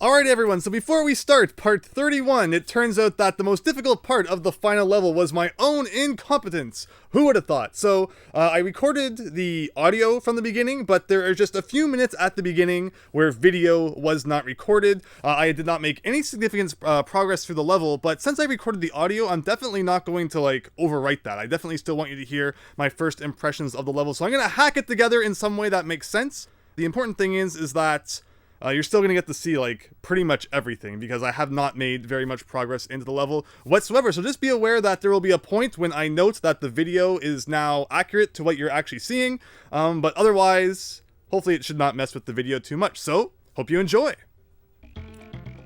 Alright everyone, so before we start part 31, it turns out that the most difficult part of the final level was my own incompetence. Who would have thought? So, I recorded the audio from the beginning, but there are just a few minutes at the beginning where video was not recorded. I did not make any significant progress through the level, but since I recorded the audio, I'm definitely not going to, overwrite that. I definitely still want you to hear my first impressions of the level, so I'm gonna hack it together in some way that makes sense. The important thing is that you're still going to get to see, pretty much everything, because I have not made very much progress into the level whatsoever. So just be aware that there will be a point when I note that the video is now accurate to what you're actually seeing, but otherwise, hopefully it should not mess with the video too much. So, hope you enjoy!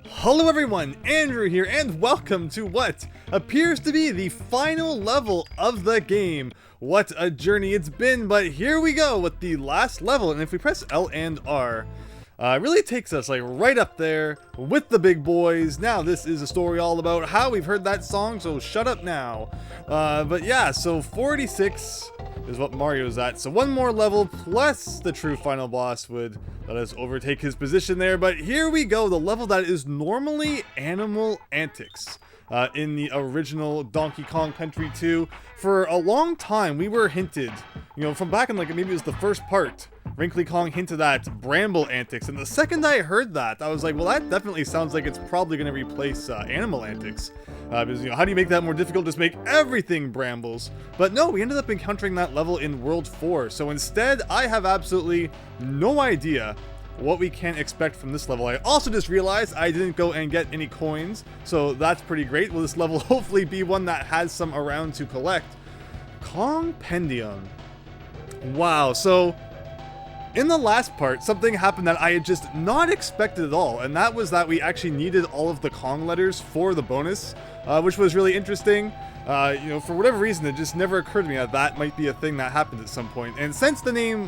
Hello everyone, Andrew here, and welcome to what appears to be the final level of the game. What a journey it's been, but here we go with the last level, and if we press L and R, it really takes us right up there with the big boys. Now this is a story all about how we've heard that song, so shut up now. But yeah, so 46 is what Mario's at. So one more level plus the true final boss would let us overtake his position there. But here we go, the level that is normally Animal Antics. In the original Donkey Kong Country 2. For a long time, we were hinted, from back in maybe it was the first part, Wrinkly Kong hinted at Bramble Antics, and the second I heard that, I was like, well, that definitely sounds like it's probably going to replace Animal Antics. Because, how do you make that more difficult? Just make everything brambles. But no, we ended up encountering that level in World 4, so instead, I have absolutely no idea what we can expect from this level. I also just realized I didn't go and get any coins, so that's pretty great. Will this level hopefully be one that has some around to collect? Kongpendium. Wow, so in the last part, something happened that I had just not expected at all, and that was that we actually needed all of the Kong letters for the bonus, which was really interesting. For whatever reason, it just never occurred to me that that might be a thing that happened at some point. And since the name,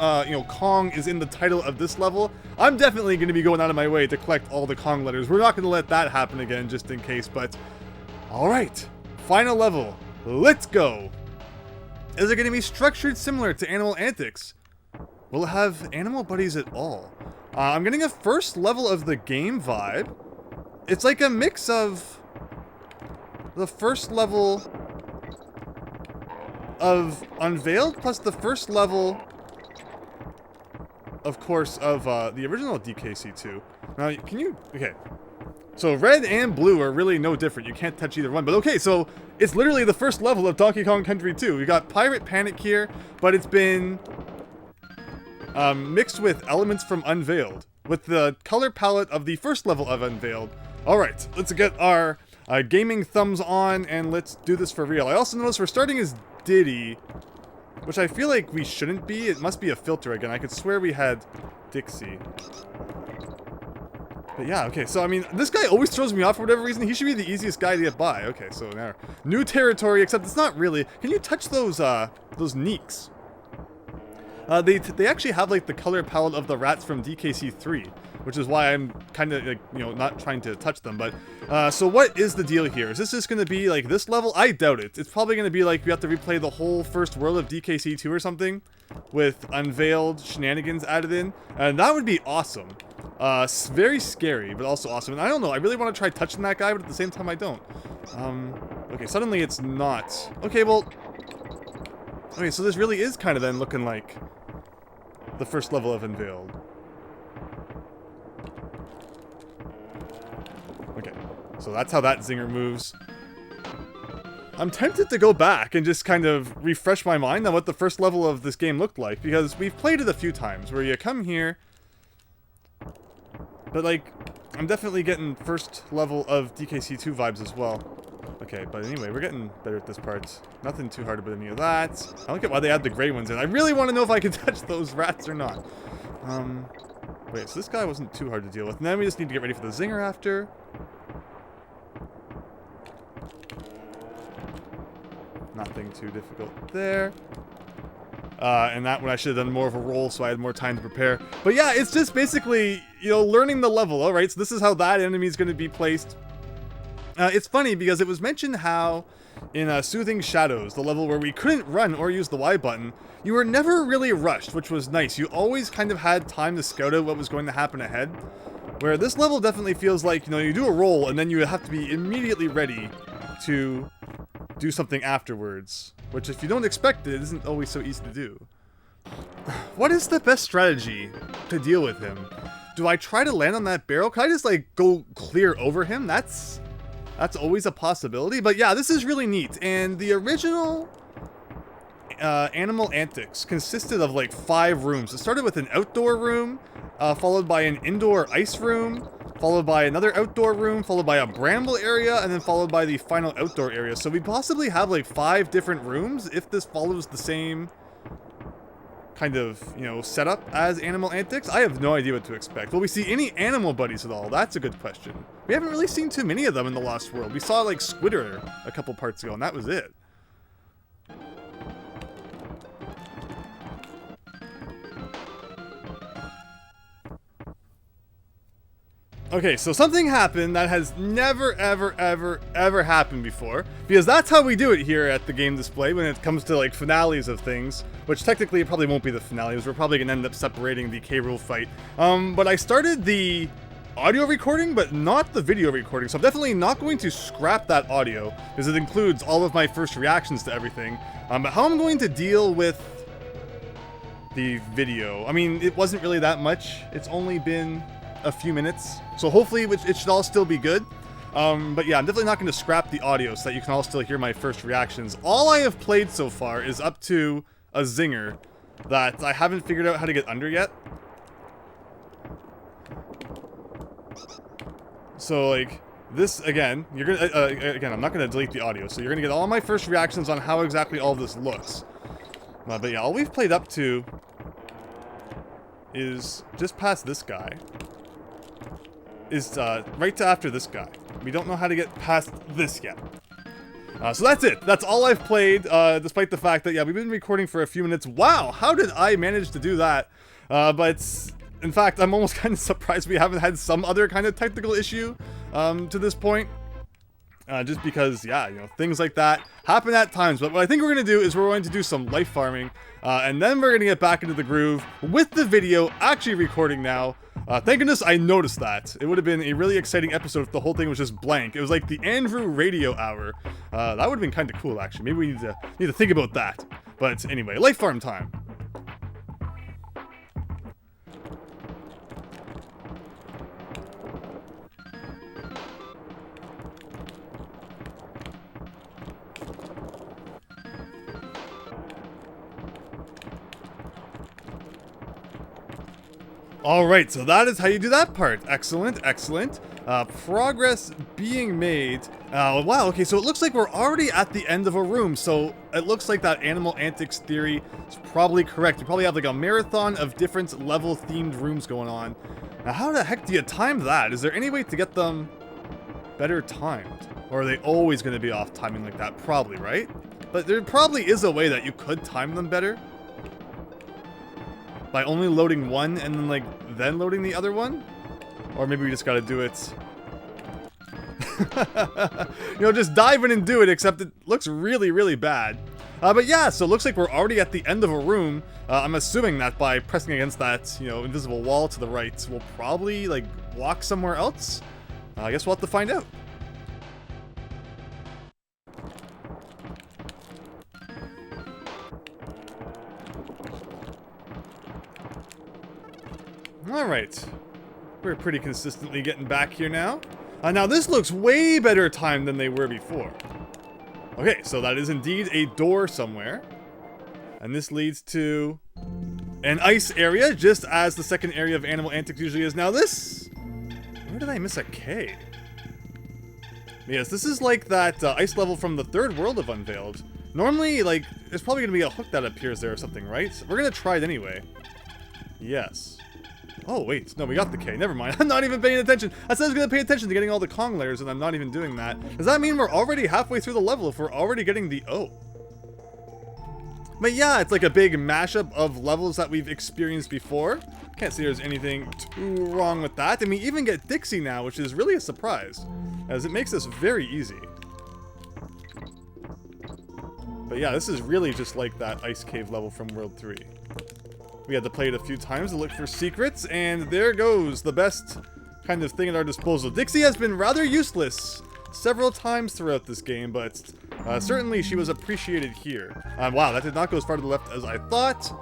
Kong is in the title of this level, I'm definitely going to be going out of my way to collect all the Kong letters. We're not going to let that happen again, just in case, but alright, final level, let's go! Is it going to be structured similar to Animal Antics? Will it have animal buddies at all? I'm getting a first level of the game vibe. It's like a mix of the first level of Unveiled plus the first level, of course, of the original DKC2. Now, can you... Okay. So red and blue are really no different. You can't touch either one. But okay, so it's literally the first level of Donkey Kong Country 2. We got Pirate Panic here, but it's been mixed with elements from Unveiled, with the color palette of the first level of Unveiled. Alright, let's get our gaming thumbs on, and let's do this for real. I also noticed we're starting as Diddy, which I feel like we shouldn't be. It must be a filter again. I could swear we had Dixie. But yeah, okay, so I mean, this guy always throws me off for whatever reason. He should be the easiest guy to get by. Okay, so now, new territory, except it's not really. Can you touch those Neeks? They actually have the color palette of the rats from DKC3, which is why I'm kind of not trying to touch them. But so what is the deal here? Is this just going to be this level? I doubt it. It's probably going to be we have to replay the whole first world of DKC2 or something with Unveiled shenanigans added in, and that would be awesome. Very scary, but also awesome. And I don't know, I really want to try touching that guy, but at the same time I don't. Okay, suddenly it's not. Okay, well, okay, so this really is kind of then looking like the first level of Unveiled. Okay, so that's how that zinger moves. I'm tempted to go back and just kind of refresh my mind on what the first level of this game looked like, because we've played it a few times, where you come here, but I'm definitely getting first level of DKC2 vibes as well. Okay, but anyway, we're getting better at this part. Nothing too hard about any of that. I don't get why they add the gray ones in. I really want to know if I can touch those rats or not. Wait, so this guy wasn't too hard to deal with. And then we just need to get ready for the zinger after. Nothing too difficult there. And that one I should have done more of a roll so I had more time to prepare. But yeah, it's just basically, learning the level, alright? So this is how that enemy is going to be placed. It's funny because it was mentioned how in Soothing Shadows, the level where we couldn't run or use the Y button, you were never really rushed, which was nice. You always kind of had time to scout out what was going to happen ahead. Where this level definitely feels like, you know, you do a roll and then you have to be immediately ready to do something afterwards. Which, if you don't expect it, isn't always so easy to do. What is the best strategy to deal with him? Do I try to land on that barrel? Can I just, like, go clear over him? That's always a possibility. But yeah, this is really neat. And the original Animal Antics consisted of, like, 5 rooms. It started with an outdoor room, followed by an indoor ice room, followed by another outdoor room, followed by a bramble area, and then followed by the final outdoor area. So we possibly have, like, 5 different rooms if this follows the same kind of, you know, setup as Animal Antics. I have no idea what to expect. Will we see any animal buddies at all? That's a good question. We haven't really seen too many of them in the Lost World. We saw, like, Squidder a couple parts ago, and that was it. Okay, so something happened that has never, ever happened before. Because that's how we do it here at the game display when it comes to, like, finales of things. Which technically it probably won't be the finales. We're probably going to end up separating the K-Rool fight. But I started the audio recording, but not the video recording. So I'm definitely not going to scrap that audio, because it includes all of my first reactions to everything. But how I'm going to deal with the video, I mean, it wasn't really that much. It's only been a few minutes, so hopefully it should all still be good. But yeah, I'm definitely not going to scrap the audio so that you can all still hear my first reactions. All I have played so far is up to a zinger that I haven't figured out how to get under yet. So, like, this, again, you're gonna, again, I'm not going to delete the audio, so you're going to get all my first reactions on how exactly all this looks. But yeah, all we've played up to is just past this guy. Is right to after this guy. We don't know how to get past this yet. So that's it. That's all I've played, despite the fact that, yeah, we've been recording for a few minutes. Wow, how did I manage to do that? But, in fact, I'm almost kind of surprised we haven't had some other kind of technical issue to this point. Just because, yeah, you know, things like that happen at times. But what I think we're going to do is we're going to do some life farming, and then we're going to get back into the groove with the video actually recording now. Thank goodness I noticed that. It would have been a really exciting episode if the whole thing was just blank. It was like the Andrew radio hour. That would have been kind of cool, actually. Maybe we need to think about that. But anyway, life farm time. Alright, so that is how you do that part. Excellent, excellent. Progress being made. Wow, okay, so it looks like we're already at the end of a room, so it looks like that Animal Antics theory is probably correct. You probably have like a marathon of different level-themed rooms going on. Now, how the heck do you time that? Is there any way to get them better timed? Or are they always going to be off timing like that? Probably, right? But there probably is a way that you could time them better. By only loading one and then, like, then loading the other one? Or maybe we just gotta do it. You know, just dive in and do it, except it looks really, really bad. But yeah, so it looks like we're already at the end of a room. I'm assuming that by pressing against that, you know, invisible wall to the right, we'll probably, like, walk somewhere else? I guess we'll have to find out. Alright, we're pretty consistently getting back here now. Now this looks way better timed than they were before. Okay, so that is indeed a door somewhere. And this leads to an ice area, just as the second area of Animal Antics usually is. Now this... Where did I miss a K? Yes, this is like that ice level from the third world of Unveiled. Normally, like, there's probably going to be a hook that appears there or something, right? We're going to try it anyway. Yes. Oh, wait. No, we got the K. Never mind. I'm not even paying attention. I said I was going to pay attention to getting all the Kong layers, and I'm not even doing that. Does that mean we're already halfway through the level if we're already getting the O? But yeah, it's like a big mashup of levels that we've experienced before. Can't see there's anything too wrong with that. And we even get Dixie now, which is really a surprise, as it makes this very easy. But yeah, this is really just like that ice cave level from World 3. We had to play it a few times to look for secrets, and there goes the best kind of thing at our disposal. Dixie has been rather useless several times throughout this game, but certainly she was appreciated here. Wow, that did not go as far to the left as I thought.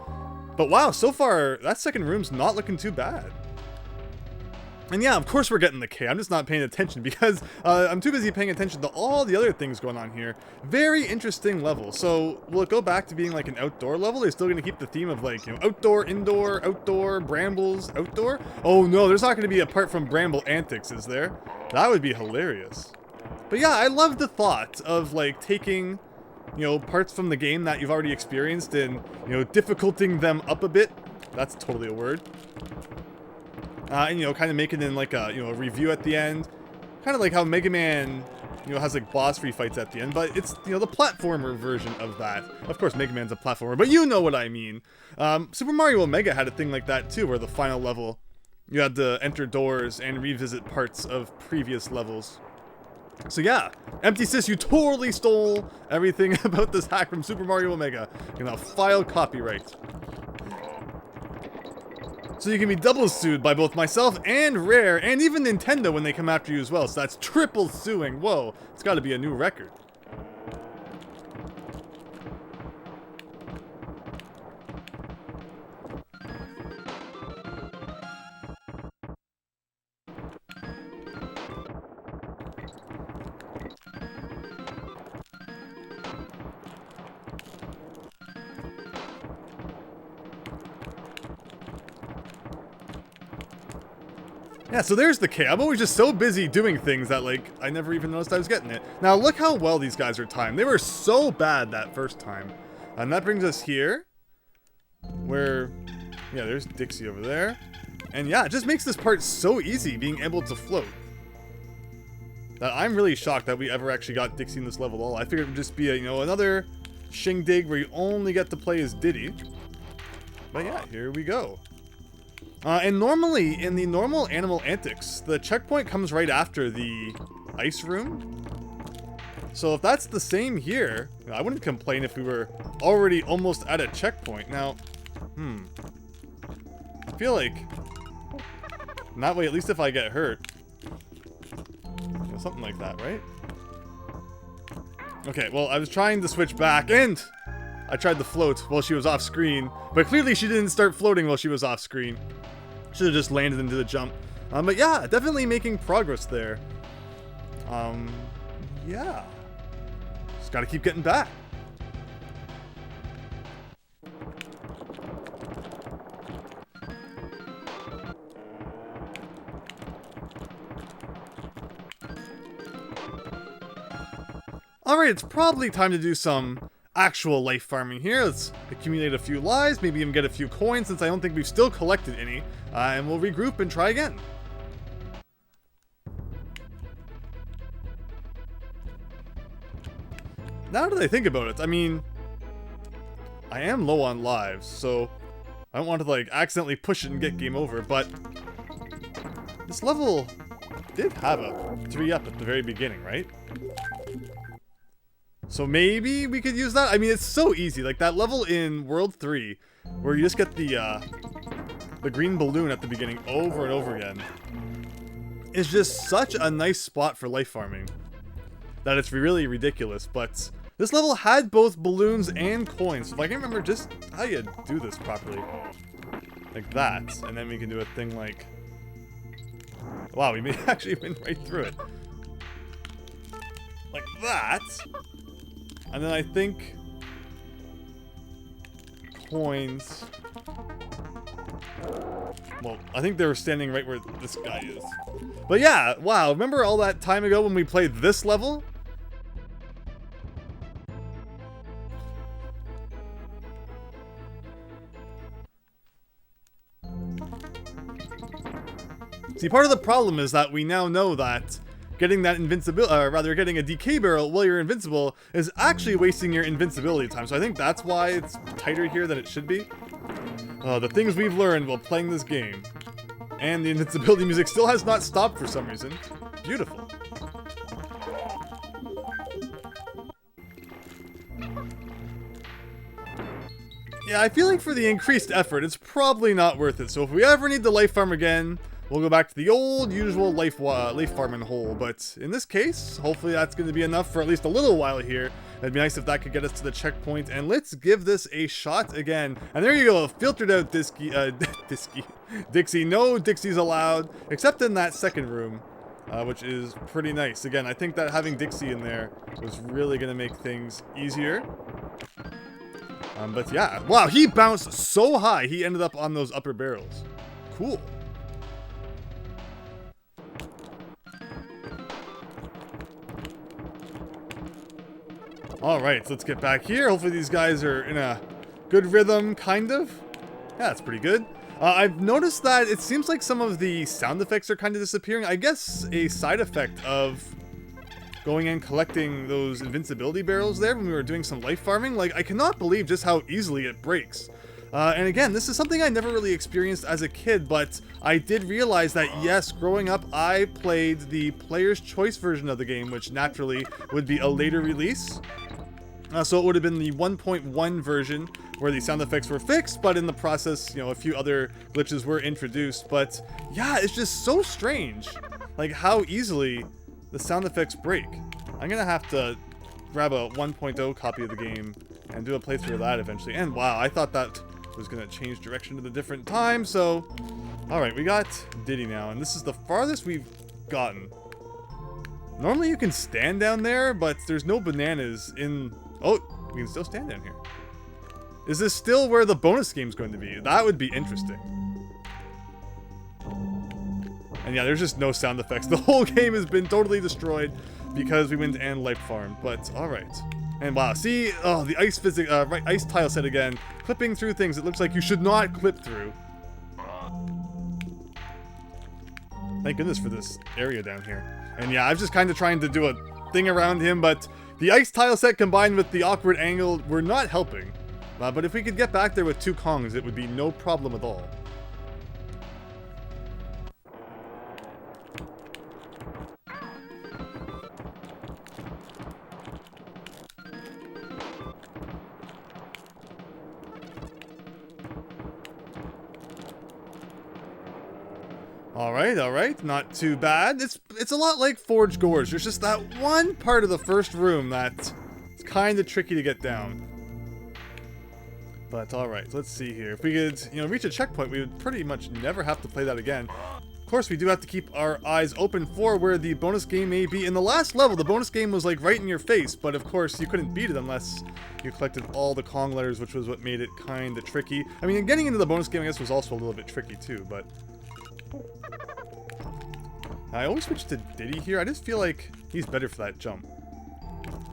But wow, so far, that second room's not looking too bad. And yeah, of course we're getting the K. I'm just not paying attention because I'm too busy paying attention to all the other things going on here. Very interesting level. So will it go back to being like an outdoor level? They're still going to keep the theme of like, you know, outdoor, indoor, outdoor, brambles, outdoor? Oh no, there's not going to be apart from bramble antics, is there? That would be hilarious. But yeah, I love the thought of like taking, you know, parts from the game that you've already experienced and, you know, difficulting them up a bit. That's totally a word. And, you know, kind of making it in like a, you know, a review at the end. Kind of like how Mega Man, you know, has like boss free fights at the end, but it's, you know, the platformer version of that. Of course, Mega Man's a platformer, but you know what I mean. Super Mario Omega had a thing like that too, where the final level, you had to enter doors and revisit parts of previous levels. So yeah, Empty Sis, you totally stole everything about this hack from Super Mario Omega. You know, file copyright. So you can be double sued by both myself and Rare, and even Nintendo when they come after you as well. So that's triple suing. Whoa, it's got to be a new record. Yeah, so there's the K. I'm always just so busy doing things that, like, I never even noticed I was getting it. Now, look how well these guys are timed. They were so bad that first time. And that brings us here, where, yeah, there's Dixie over there. And yeah, it just makes this part so easy, being able to float. That I'm really shocked that we ever actually got Dixie in this level at all. I figured it would just be a, you know, another shindig where you only get to play as Diddy. But yeah, here we go. And normally, in the normal Animal Antics, the checkpoint comes right after the ice room. So if that's the same here, I wouldn't complain if we were already almost at a checkpoint. Now, I feel like, in that way, at least if I get hurt, you know, something like that, right? Okay, well, I was trying to switch back, and I tried to float while she was off screen, but clearly she didn't start floating while she was off screen. Should have just landed into the jump. But yeah, definitely making progress there. Yeah. Just gotta keep getting back. Alright, it's probably time to do some actual life farming here. Let's accumulate a few lives, maybe even get a few coins, since I don't think we've still collected any. And we'll regroup and try again. Now that I think about it, I mean, I am low on lives, so I don't want to like accidentally push it and get game over, but this level did have a 3-up at the very beginning, right? So maybe we could use that? I mean, it's so easy. Like that level in World 3, where you just get the green balloon at the beginning over and over again, is just such a nice spot for life farming that it's really ridiculous. But this level had both balloons and coins. So if I can remember just how you do this properly. Like that. And then we can do a thing like... Wow, we may actually went right through it. Like that. And then I think coins. Well, I think they were standing right where this guy is. But yeah, wow, remember all that time ago when we played this level? See, part of the problem is that we now know that getting that invincibility, rather getting a DK barrel while you're invincible is actually wasting your invincibility time. So I think that's why it's tighter here than it should be. The things we've learned while playing this game. And the invincibility music still has not stopped for some reason. Beautiful. Yeah, I feel like for the increased effort, it's probably not worth it. So if we ever need the life farm again, we'll go back to the old usual life farming hole. But in this case, hopefully that's going to be enough for at least a little while here. It'd be nice if that could get us to the checkpoint, and let's give this a shot again. And there you go, filtered out Dixie. No Dixies allowed, except in that second room, which is pretty nice. Again, I think that having Dixie in there was really going to make things easier. But yeah, wow, he bounced so high, he ended up on those upper barrels. Cool. Alright, so let's get back here. Hopefully these guys are in a good rhythm, kind of. Yeah, that's pretty good. I've noticed that it seems like some of the sound effects are kind of disappearing. I guess a side effect of going and collecting those invincibility barrels there when we were doing some life farming. Like, I cannot believe just how easily it breaks. And again, this is something I never really experienced as a kid, but I did realize that, yes, growing up, I played the player's choice version of the game, which naturally would be a later release. So it would have been the 1.1 version where the sound effects were fixed, but in the process, you know, a few other glitches were introduced. But yeah, it's just so strange, like how easily the sound effects break. I'm gonna have to grab a 1.0 copy of the game and do a playthrough of that eventually. And wow, I thought that was gonna change direction at a different time. So, all right, we got Diddy now, and this is the farthest we've gotten. Normally you can stand down there, but there's no bananas in... Oh, we can still stand down here. Is this still where the bonus game's going to be? That would be interesting. And yeah, there's just no sound effects. The whole game has been totally destroyed because we went and life farmed. But all right. And wow, see, oh, the ice right, ice tile set again, clipping through things it looks like you should not clip through. Thank goodness for this area down here. And yeah, I was just kind of trying to do a thing around him, but the ice tile set combined with the awkward angle were not helping. But if we could get back there with 2 Kongs, it would be no problem at all. All right, not too bad. It's a lot like Forge Gorge. There's just that one part of the first room that's kind of tricky to get down. But all right, let's see here. If we could, you know, reach a checkpoint, we would pretty much never have to play that again. Of course, we do have to keep our eyes open for where the bonus game may be. In the last level, the bonus game was like right in your face, but of course you couldn't beat it unless you collected all the Kong letters, which was what made it kind of tricky. I mean, getting into the bonus game, I guess, was also a little bit tricky too, but... I always switch to Diddy here. I just feel like he's better for that jump.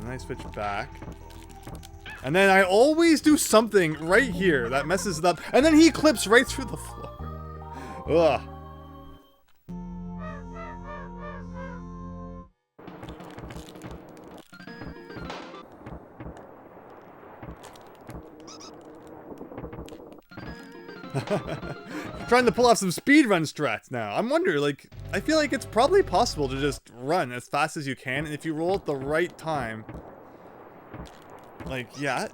And I switch back. And then I always do something right here that messes it up. And then he clips right through the floor. Ugh. Trying to pull off some speedrun strats now. I'm wondering, like, I feel like it's probably possible to just run as fast as you can, and if you roll at the right time, like, yeah.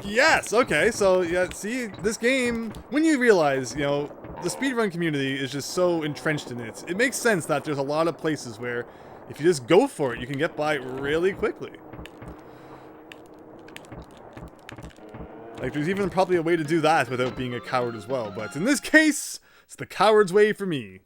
Yes, okay, so, yeah, see, this game, when you realize, you know, the speedrun community is just so entrenched in it, it makes sense that there's a lot of places where, if you just go for it, you can get by really quickly. Like, there's even probably a way to do that without being a coward as well. But in this case, it's the coward's way for me.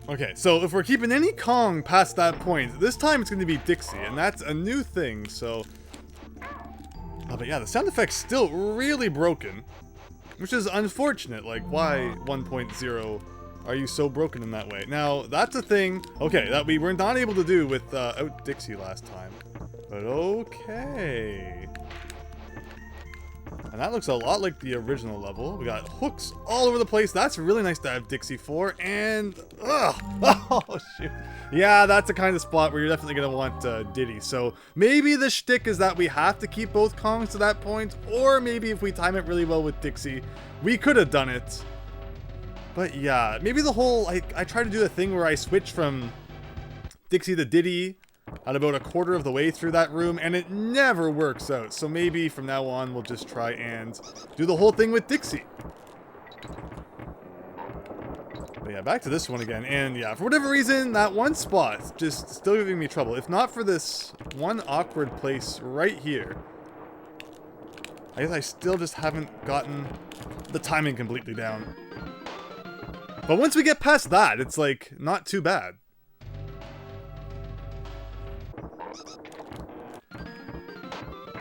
Okay, so if we're keeping any Kong past that point, this time it's going to be Dixie, and that's a new thing, so... Oh, but yeah, the sound effect's still really broken, which is unfortunate. Like, why 1.0 are you so broken in that way? Now, that's a thing, okay, that we were not able to do with Out Dixie last time, but okay. And that looks a lot like the original level. We got hooks all over the place. That's really nice to have Dixie for. And, ugh, oh, shoot. Yeah, that's the kind of spot where you're definitely going to want Diddy. So maybe the shtick is that we have to keep both Kongs to that point. Or maybe if we time it really well with Dixie, we could have done it. But yeah, maybe the whole, I try to do the thing where I switch from Dixie to Diddy at about a quarter of the way through that room, and it never works out. So maybe from now on, we'll just try and do the whole thing with Dixie. But yeah, back to this one again. And yeah, for whatever reason, that one spot just still giving me trouble. If not for this one awkward place right here, I guess I still just haven't gotten the timing completely down. But once we get past that, it's like not too bad.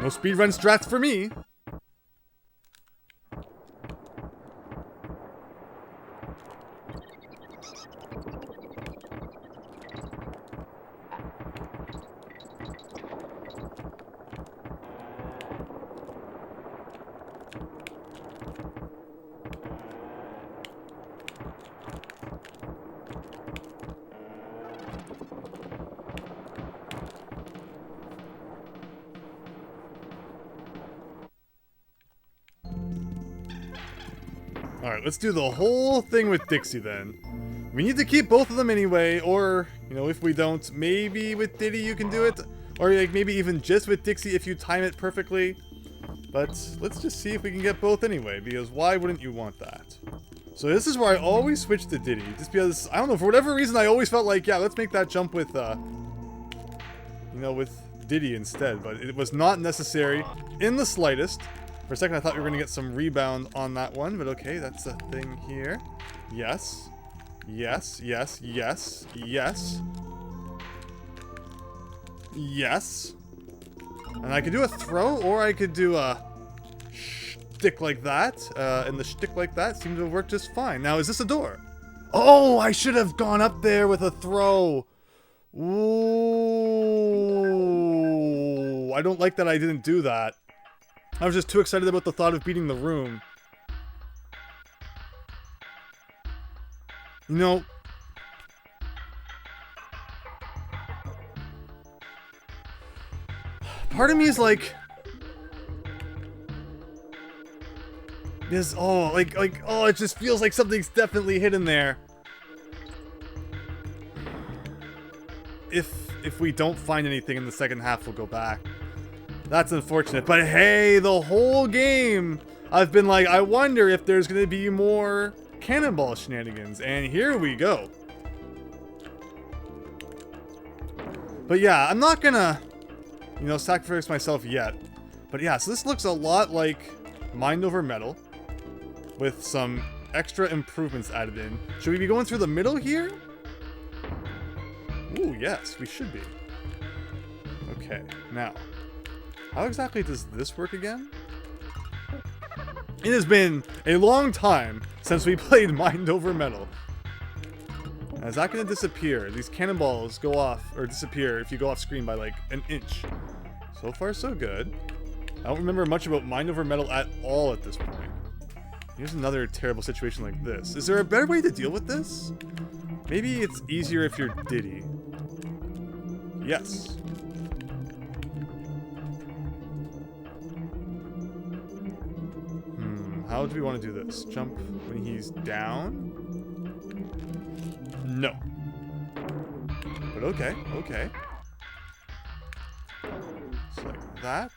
No speedrun strats for me. Alright, let's do the whole thing with Dixie then. We need to keep both of them anyway, or, you know, if we don't, maybe with Diddy you can do it. Or like maybe even just with Dixie if you time it perfectly. But let's just see if we can get both anyway, because why wouldn't you want that? So this is where I always switch to Diddy, just because, I don't know, for whatever reason I always felt like, yeah, let's make that jump with, you know, with Diddy instead. But it was not necessary in the slightest. For a second I thought we were going to get some rebound on that one, but okay, that's a thing here. Yes. Yes, yes, yes, yes. Yes. And I could do a throw, or I could do a shtick like that. And the shtick like that seemed to work just fine. Now, is this a door? Oh, I should have gone up there with a throw. Ooh. I don't like that I didn't do that. I was just too excited about the thought of beating the room. You know, part of me is like, this, oh, oh, it just feels like something's definitely hidden there. If we don't find anything in the second half, we'll go back. That's unfortunate, but hey, the whole game, I've been like, I wonder if there's going to be more cannonball shenanigans, and here we go. But yeah, I'm not gonna, you know, sacrifice myself yet. But yeah, so this looks a lot like Mind Over Metal, with some extra improvements added in. Should we be going through the middle here? Ooh, yes, we should be. Okay, now, how exactly does this work again? It has been a long time since we played Mind Over Metal. Now, is that going to disappear? These cannonballs go off, or disappear if you go off screen by like an inch. So far, so good. I don't remember much about Mind Over Metal at all at this point. Here's another terrible situation like this. Is there a better way to deal with this? Maybe it's easier if you're Diddy. Yes. How do we want to do this? Jump when he's down? No. But okay, okay. Just like that.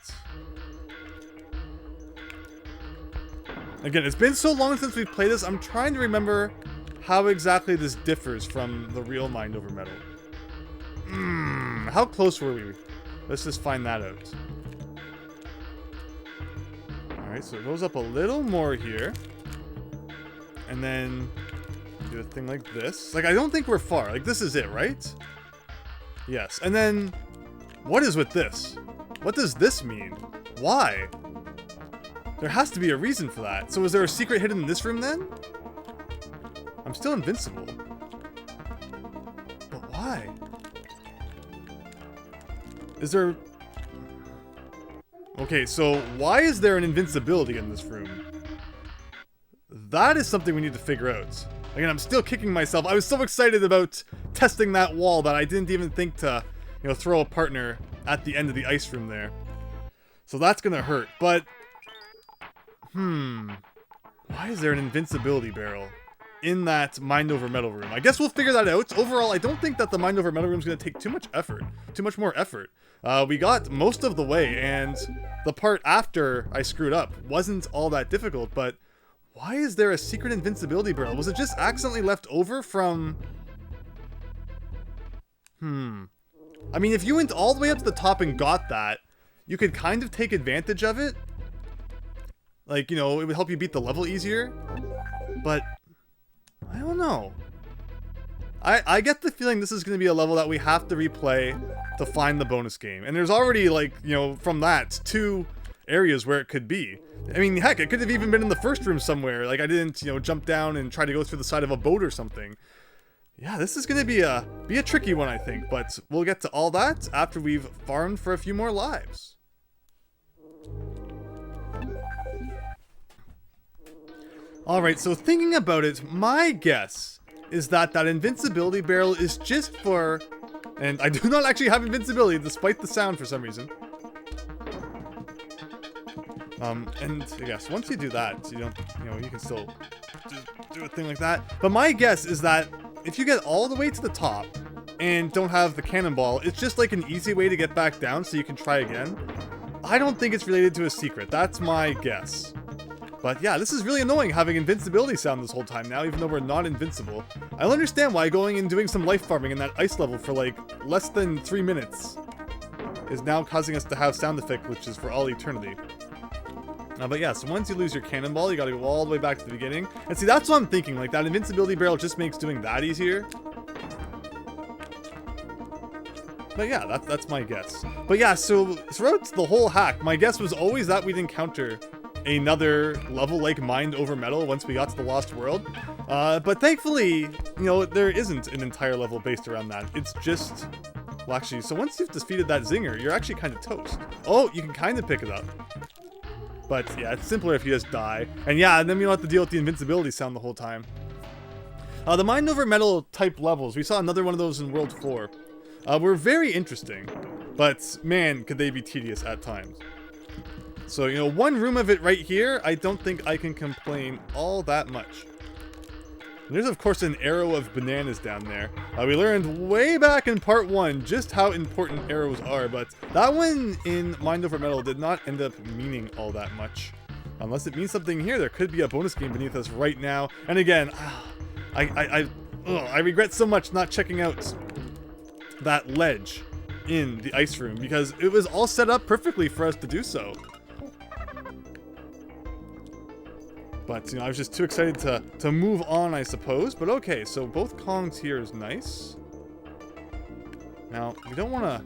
Again, it's been so long since we've played this, I'm trying to remember how exactly this differs from the real Mind Over Metal. How close were we? Let's just find that out. Alright, so it goes up a little more here. And then do a thing like this. Like, I don't think we're far. Like, this is it, right? Yes. And then, what is with this? What does this mean? Why? There has to be a reason for that. So is there a secret hidden in this room then? I'm still invincible. But why? Is there... Okay, so why is there an invincibility in this room? That is something we need to figure out. Again, I'm still kicking myself. I was so excited about testing that wall that I didn't even think to, you know, throw a partner at the end of the ice room there. So that's gonna hurt, but... Why is there an invincibility barrel in that Mind Over Metal room? I guess we'll figure that out. Overall, I don't think that the Mind Over Metal room is going to take too much more effort. We got most of the way, and the part after I screwed up wasn't all that difficult, but why is there a secret invincibility barrel? Was it just accidentally left over from... I mean, if you went all the way up to the top and got that, you could kind of take advantage of it. Like, you know, it would help you beat the level easier. But, I don't know. I get the feeling this is going to be a level that we have to replay to find the bonus game. And there's already, like, you know, from that, 2 areas where it could be. I mean, heck, it could have even been in the first room somewhere. Like, I didn't, you know, jump down and try to go through the side of a boat or something. Yeah, this is going to be a tricky one, I think. But we'll get to all that after we've farmed for a few more lives. Alright, so thinking about it, my guess is that that invincibility barrel is just for... And I do not actually have invincibility, despite the sound for some reason. And yes, once you do that, you can still do a thing like that. But my guess is that if you get all the way to the top and don't have the cannonball, it's just like an easy way to get back down so you can try again. I don't think it's related to a secret. That's my guess. But yeah, this is really annoying having invincibility sound this whole time now, even though we're not invincible. I'll understand why going and doing some life farming in that ice level for like less than 3 minutes is now causing us to have sound effect glitches for all eternity. But yeah, so once you lose your cannonball, you gotta go all the way back to the beginning. And see, that's what I'm thinking, like that invincibility barrel just makes doing that easier. But yeah, that's my guess. But yeah, so throughout the whole hack, my guess was always that we'd encounter another level like Mind Over Metal once we got to the Lost World. But thankfully, you know, there isn't an entire level based around that. It's just... Well, actually, so once you've defeated that zinger, you're actually kind of toast. Oh, you can kind of pick it up. But yeah, it's simpler if you just die. And yeah, and then we don't have to deal with the invincibility sound the whole time. The Mind Over Metal type levels, we saw another one of those in World 4. Were very interesting, but man, could they be tedious at times. So, you know, one room of it right here, I don't think I can complain all that much. And there's, of course, an arrow of bananas down there. We learned way back in part 1 just how important arrows are, but that one in Mind Over Metal did not end up meaning all that much. Unless it means something here, there could be a bonus game beneath us right now. And again, I regret so much not checking out that ledge in the ice room, because it was all set up perfectly for us to do so. But, you know, I was just too excited to move on, I suppose. But okay, so both Kongs here is nice. Now, we don't want to...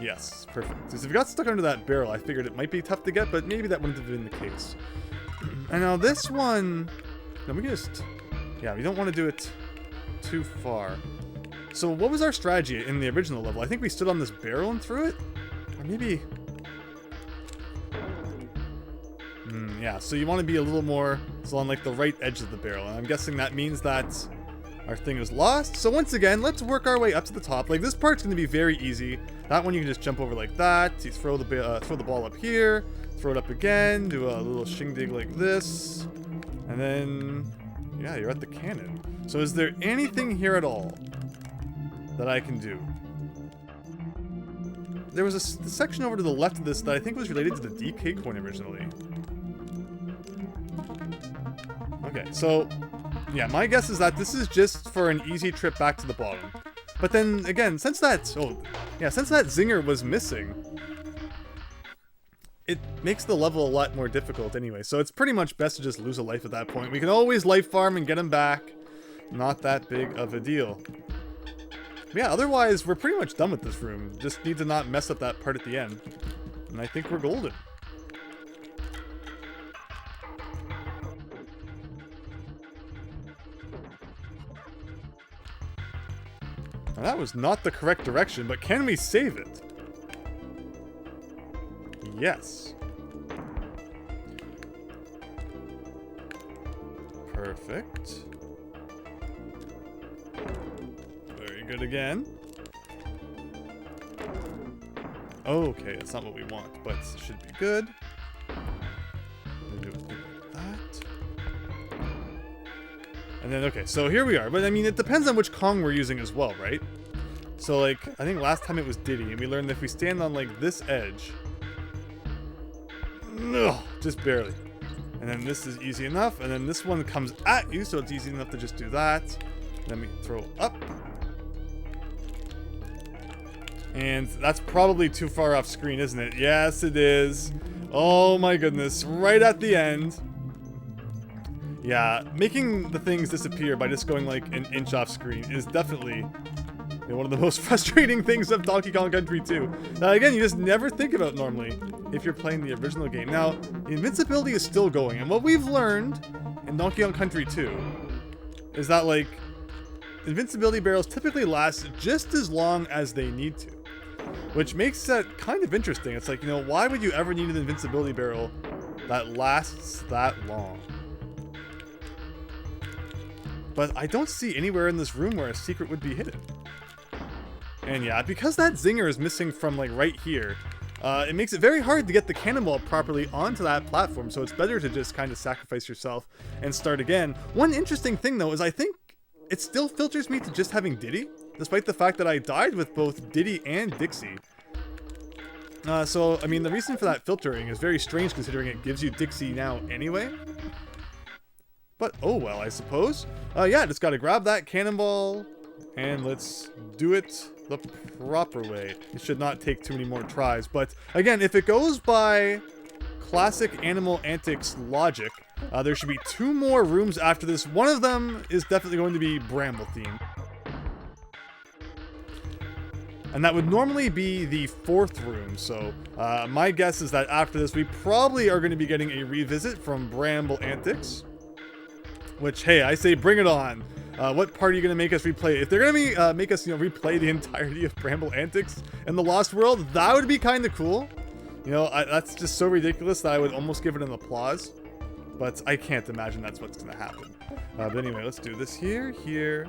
Yes, perfect. Because if we got stuck under that barrel, I figured it might be tough to get, but maybe that wouldn't have been the case. And now this one... No, we can just... Yeah, we don't want to do it too far. So what was our strategy in the original level? I think we stood on this barrel and threw it? Or maybe... yeah, so you want to be a little more so on like the right edge of the barrel, and I'm guessing that means that our thing is lost. So once again, let's work our way up to the top. Like, this part's going to be very easy. That one you can just jump over like that. You throw the ball up here, throw it up again, do a little shindig like this, and then yeah, you're at the cannon. So is there anything here at all that I can do? There was a section over to the left of this that I think was related to the DK coin originally. Okay, so, yeah, my guess is that this is just for an easy trip back to the bottom. But then, again, since that zinger was missing, it makes the level a lot more difficult anyway, so it's pretty much best to just lose a life at that point. We can always life farm and get him back. Not that big of a deal. But yeah, otherwise, we're pretty much done with this room. Just need to not mess up that part at the end. And I think we're golden. Now, that was not the correct direction, but can we save it? Yes. Perfect. Very good again. Okay, that's not what we want, but it should be good. We'll do it like that. And then, okay, so here we are. But, I mean, it depends on which Kong we're using as well, right? So, like, I think last time it was Diddy, and we learned that if we stand on, like, this edge... Ugh, just barely. And then this is easy enough, and then this one comes at you, so it's easy enough to just do that. Then we throw up. And that's probably too far off screen, isn't it? Yes, it is. Oh my goodness, right at the end. Yeah, making the things disappear by just going like an inch off screen is definitely one of the most frustrating things of Donkey Kong Country 2. Again, you just never think about normally if you're playing the original game. Now, the invincibility is still going, and what we've learned in Donkey Kong Country 2 is that, like, invincibility barrels typically last just as long as they need to. Which makes that kind of interesting. It's like, you know, why would you ever need an invincibility barrel that lasts that long? But I don't see anywhere in this room where a secret would be hidden. And yeah, because that zinger is missing from, like, right here, it makes it very hard to get the cannonball properly onto that platform, so it's better to just kind of sacrifice yourself and start again. One interesting thing, though, is I think it still filters me to just having Diddy, despite the fact that I died with both Diddy and Dixie. So, I mean, the reason for that filtering is very strange considering it gives you Dixie now anyway. But, oh well, I suppose. Yeah, just gotta grab that cannonball, and let's do it the proper way. It should not take too many more tries, but again, if it goes by classic Animal Antics logic, there should be 2 more rooms after this. One of them is definitely going to be Bramble themed. And that would normally be the 4th room, so my guess is that after this we probably are going to be getting a revisit from Bramble Antics. Which, hey, I say bring it on. What part are you going to make us replay? If they're going to be, make us, you know, replay the entirety of Bramble Antics in the Lost World, that would be kind of cool. You know, that's just so ridiculous that I would almost give it an applause. But I can't imagine that's what's going to happen. But anyway, let's do this here, here,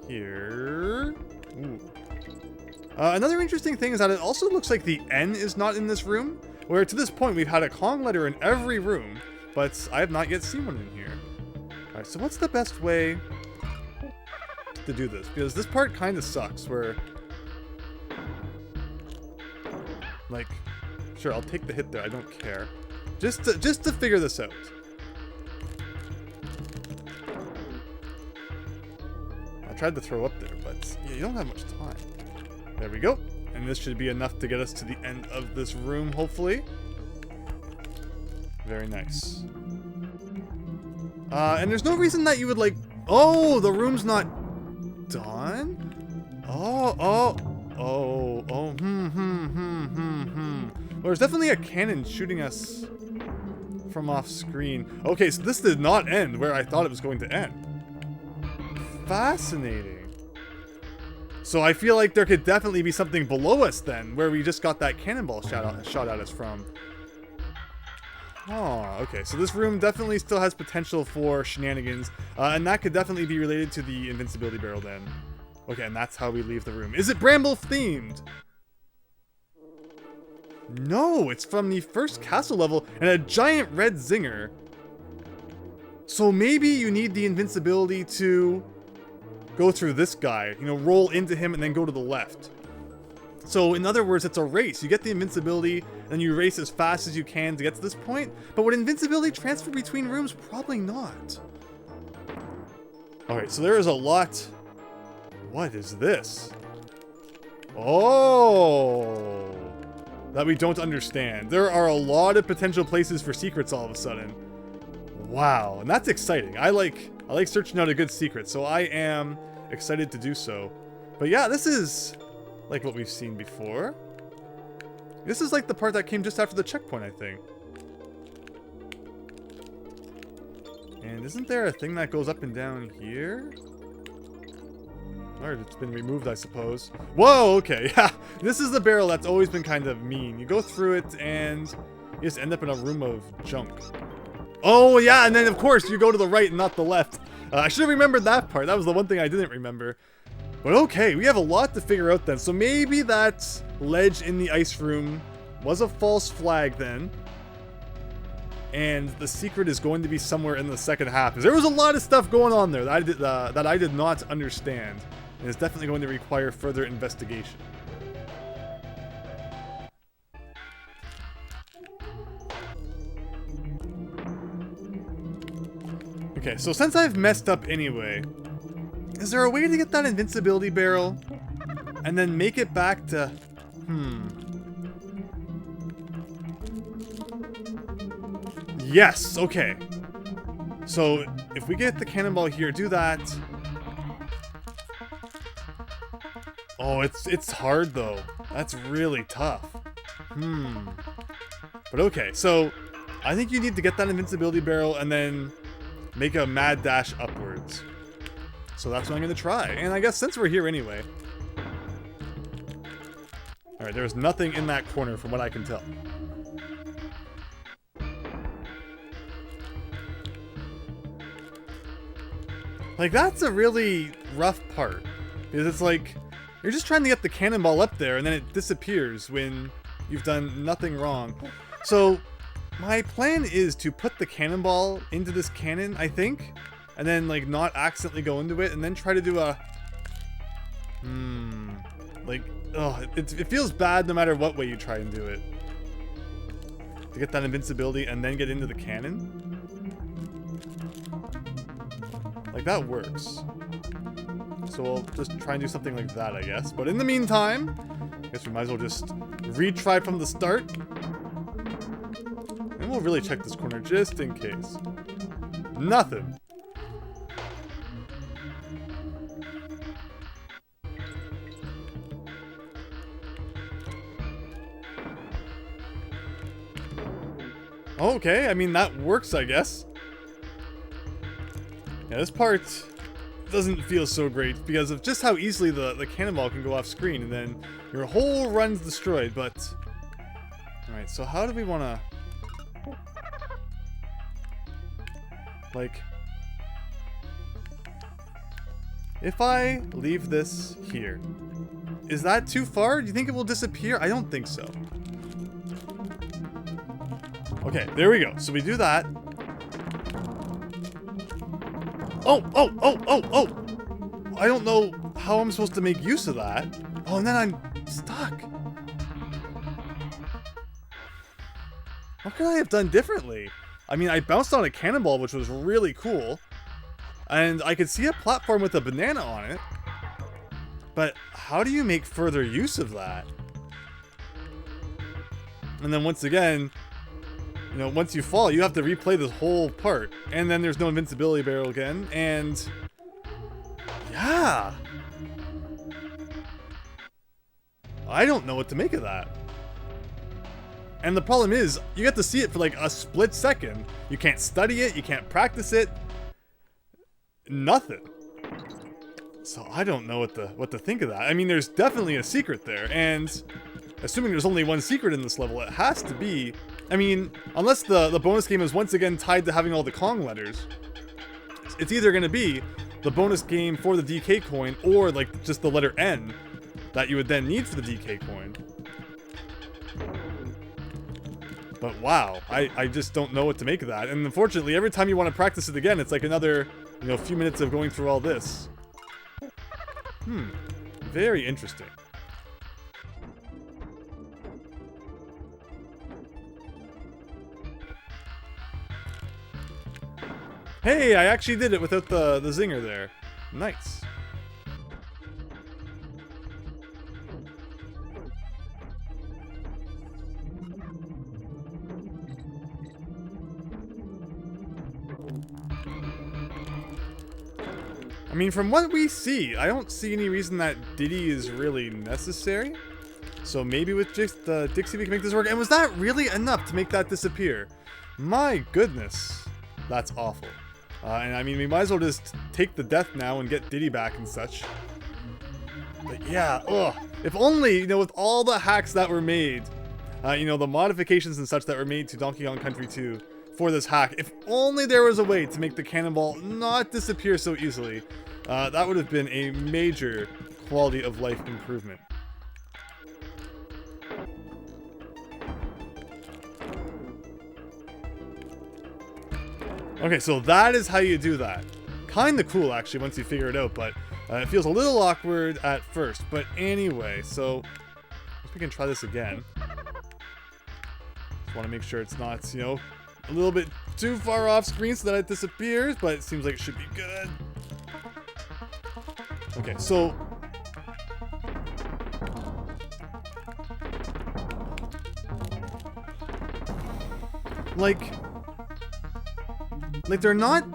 here. Ooh. Another interesting thing is that it also looks like the N is not in this room, where to this point we've had a Kong letter in every room, but I have not yet seen one in here. Alright, so what's the best way to do this? Because this part kind of sucks, where... like, sure, I'll take the hit there, I don't care. Just to figure this out. I tried to throw up there, but yeah, you don't have much time. There we go. And this should be enough to get us to the end of this room, hopefully. Very nice. And there's no reason that you would, like... Oh, the room's not done? Well, there's definitely a cannon shooting us from off screen. Okay, so this did not end where I thought it was going to end. Fascinating. So I feel like there could definitely be something below us then, where we just got that cannonball shot at us from. Oh, okay, so this room definitely still has potential for shenanigans, and that could definitely be related to the invincibility barrel then. Okay, and that's how we leave the room. Is it Bramble themed? No, it's from the first castle level and a giant red zinger. So maybe you need the invincibility to go through this guy, you know, roll into him and then go to the left. So in other words, it's a race. You get the invincibility and then you race as fast as you can to get to this point. But would invincibility transfer between rooms? Probably not. Alright, so there is a lot. What is this? Oh, that we don't understand. There are a lot of potential places for secrets all of a sudden. Wow, and that's exciting. I like searching out a good secret, so I am excited to do so. But yeah, this is like what we've seen before. This is like the part that came just after the checkpoint, I think. And isn't there a thing that goes up and down here? Or it's been removed, I suppose. Whoa, okay. Yeah, this is the barrel that's always been kind of mean. You go through it and you just end up in a room of junk. Oh, yeah, and then, of course, you go to the right and not the left. I should have remembered that part. That was the one thing I didn't remember. But okay, we have a lot to figure out then. So maybe that ledge in the ice room was a false flag then. And the secret is going to be somewhere in the second half. Because there was a lot of stuff going on there that I did not understand. And it's definitely going to require further investigation. Okay, so since I've messed up anyway, is there a way to get that invincibility barrel and then make it back to... Yes, okay. So if we get the cannonball here, do that. Oh, it's hard though. That's really tough. But okay, so I think you need to get that invincibility barrel and then make a mad dash upwards. So that's what I'm going to try. And I guess since we're here anyway... Alright, there's nothing in that corner from what I can tell. Like, that's a really rough part. Because it's like, you're just trying to get the cannonball up there and then it disappears when you've done nothing wrong. So, my plan is to put the cannonball into this cannon, I think. And then, like, not accidentally go into it and then try to do a... Like, oh, it feels bad no matter what way you try and do it. To get that invincibility and then get into the cannon. Like, that works. So we'll just try and do something like that, I guess. But in the meantime, I guess we might as well just retry from the start. And we'll really check this corner just in case. Nothing. Okay, I mean, that works, I guess. Yeah, this part doesn't feel so great because of just how easily the cannonball can go off screen and then your whole run's destroyed, but... Alright, so how do we want to... Like... If I leave this here, is that too far? Do you think it will disappear? I don't think so. Okay, there we go. So we do that. Oh! I don't know how I'm supposed to make use of that. Oh, and then I'm stuck. What could I have done differently? I mean, I bounced on a cannonball, which was really cool. And I could see a platform with a banana on it. But how do you make further use of that? And then once again... You know, once you fall, you have to replay this whole part. And then there's no invincibility barrel again, and... Yeah! I don't know what to make of that. And the problem is, you get to see it for like a split second. You can't study it, you can't practice it. Nothing. So I don't know what to think of that. I mean, there's definitely a secret there, and... Assuming there's only one secret in this level, it has to be... I mean, unless the bonus game is once again tied to having all the Kong letters, it's either going to be the bonus game for the DK coin or like just the letter N that you would then need for the DK coin. But wow, I just don't know what to make of that. And unfortunately, every time you want to practice it again, it's like another, you know, few minutes of going through all this. Very interesting. Hey, I actually did it without the zinger there. Nice. I mean, from what we see, I don't see any reason that Diddy is really necessary. So maybe with just Dixie we can make this work. And was that really enough to make that disappear? My goodness. That's awful. And I mean, we might as well just take the death now and get Diddy back and such. But yeah, ugh. If only, you know, with all the hacks that were made, you know, the modifications and such that were made to Donkey Kong Country 2 for this hack, if only there was a way to make the cannonball not disappear so easily, that would have been a major quality of life improvement. Okay, so that is how you do that. Kinda cool, actually, once you figure it out, but it feels a little awkward at first. But anyway, so if we can try this again. Just want to make sure it's not, you know, a little bit too far off screen so that it disappears, but it seems like it should be good. Okay, so like they're not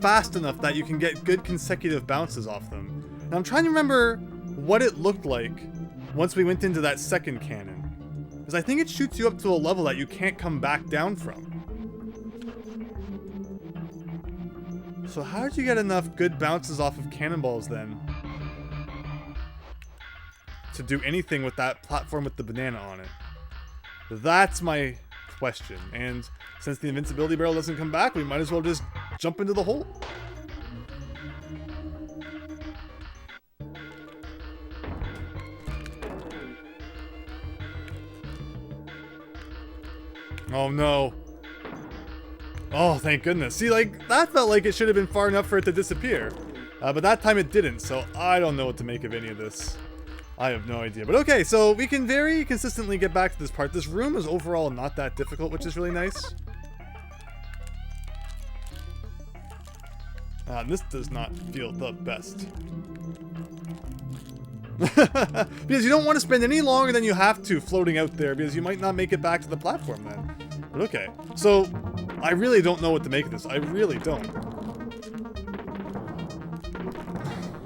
fast enough that you can get good consecutive bounces off them. And I'm trying to remember what it looked like once we went into that second cannon. Because I think it shoots you up to a level that you can't come back down from. So how did you get enough good bounces off of cannonballs then to do anything with that platform with the banana on it? That's my question. And since the invincibility barrel doesn't come back, we might as well just jump into the hole. Oh no. Oh, thank goodness. See, like, that felt like it should have been far enough for it to disappear. But that time it didn't, so I don't know what to make of any of this. I have no idea. But okay, so we can very consistently get back to this part. This room is overall not that difficult, which is really nice. This does not feel the best. Because you don't want to spend any longer than you have to floating out there, because you might not make it back to the platform then. But okay, so I really don't know what to make of this. I really don't.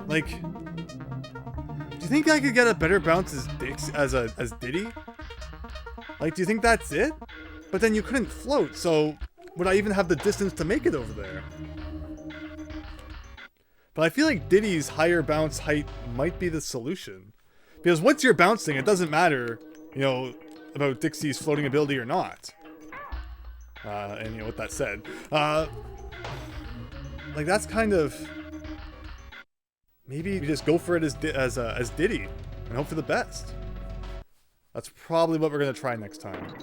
Like, do you think I could get a better bounce as Diddy? Like, do you think that's it? But then you couldn't float, so would I even have the distance to make it over there? But I feel like Diddy's higher bounce height might be the solution. Because once you're bouncing, it doesn't matter, you know, about Dixie's floating ability or not. And you know, with that said, like, that's kind of, maybe we just go for it as Diddy and hope for the best. That's probably what we're gonna try next time.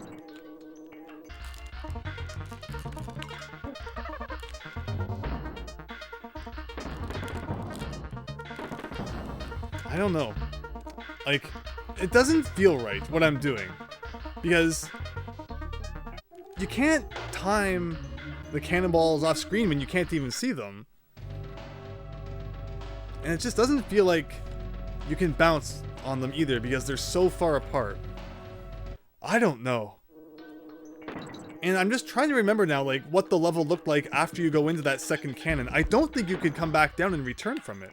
I don't know. Like, it doesn't feel right what I'm doing, because you can't time the cannonballs off screen when you can't even see them. And it just doesn't feel like you can bounce on them either, because they're so far apart. I don't know. And I'm just trying to remember now, like, what the level looked like after you go into that second cannon. I don't think you could come back down and return from it.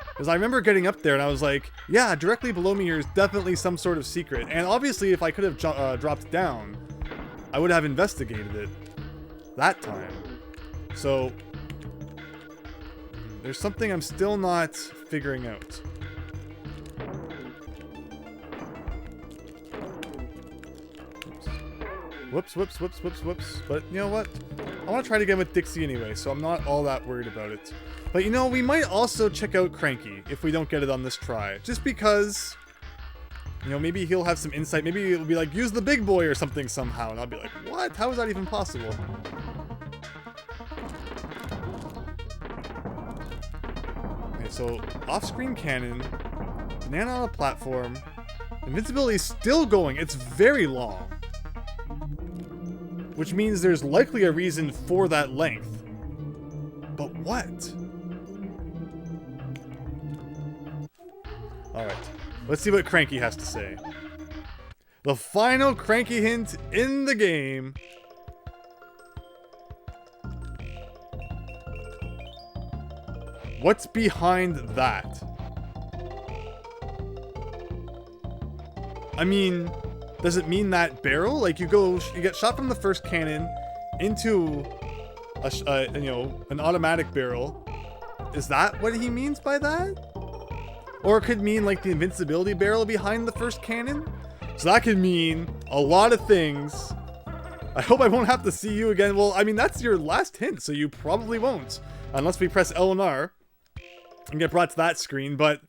Because I remember getting up there and I was like, yeah, directly below me here is definitely some sort of secret. And obviously if I could have dropped down, I would have investigated it that time. So there's something I'm still not figuring out. Whoops, whoops, whoops, whoops, whoops. But you know what? I want to try it again with Dixie anyway, so I'm not all that worried about it. But you know, we might also check out Cranky if we don't get it on this try. Just because, you know, maybe he'll have some insight. Maybe it'll be like, use the big boy or something somehow. And I'll be like, what? How is that even possible? Okay, so off-screen cannon, banana on a platform, invincibility is still going. It's very long. Which means there's likely a reason for that length. But what? Alright, let's see what Cranky has to say. The final Cranky hint in the game. What's behind that? I mean, does it mean that barrel? Like, you get shot from the first cannon into a, you know, an automatic barrel. Is that what he means by that? Or it could mean like the invincibility barrel behind the first cannon? So that could mean a lot of things. I hope I won't have to see you again. Well, I mean, that's your last hint, so you probably won't. Unless we press L and R and get brought to that screen, but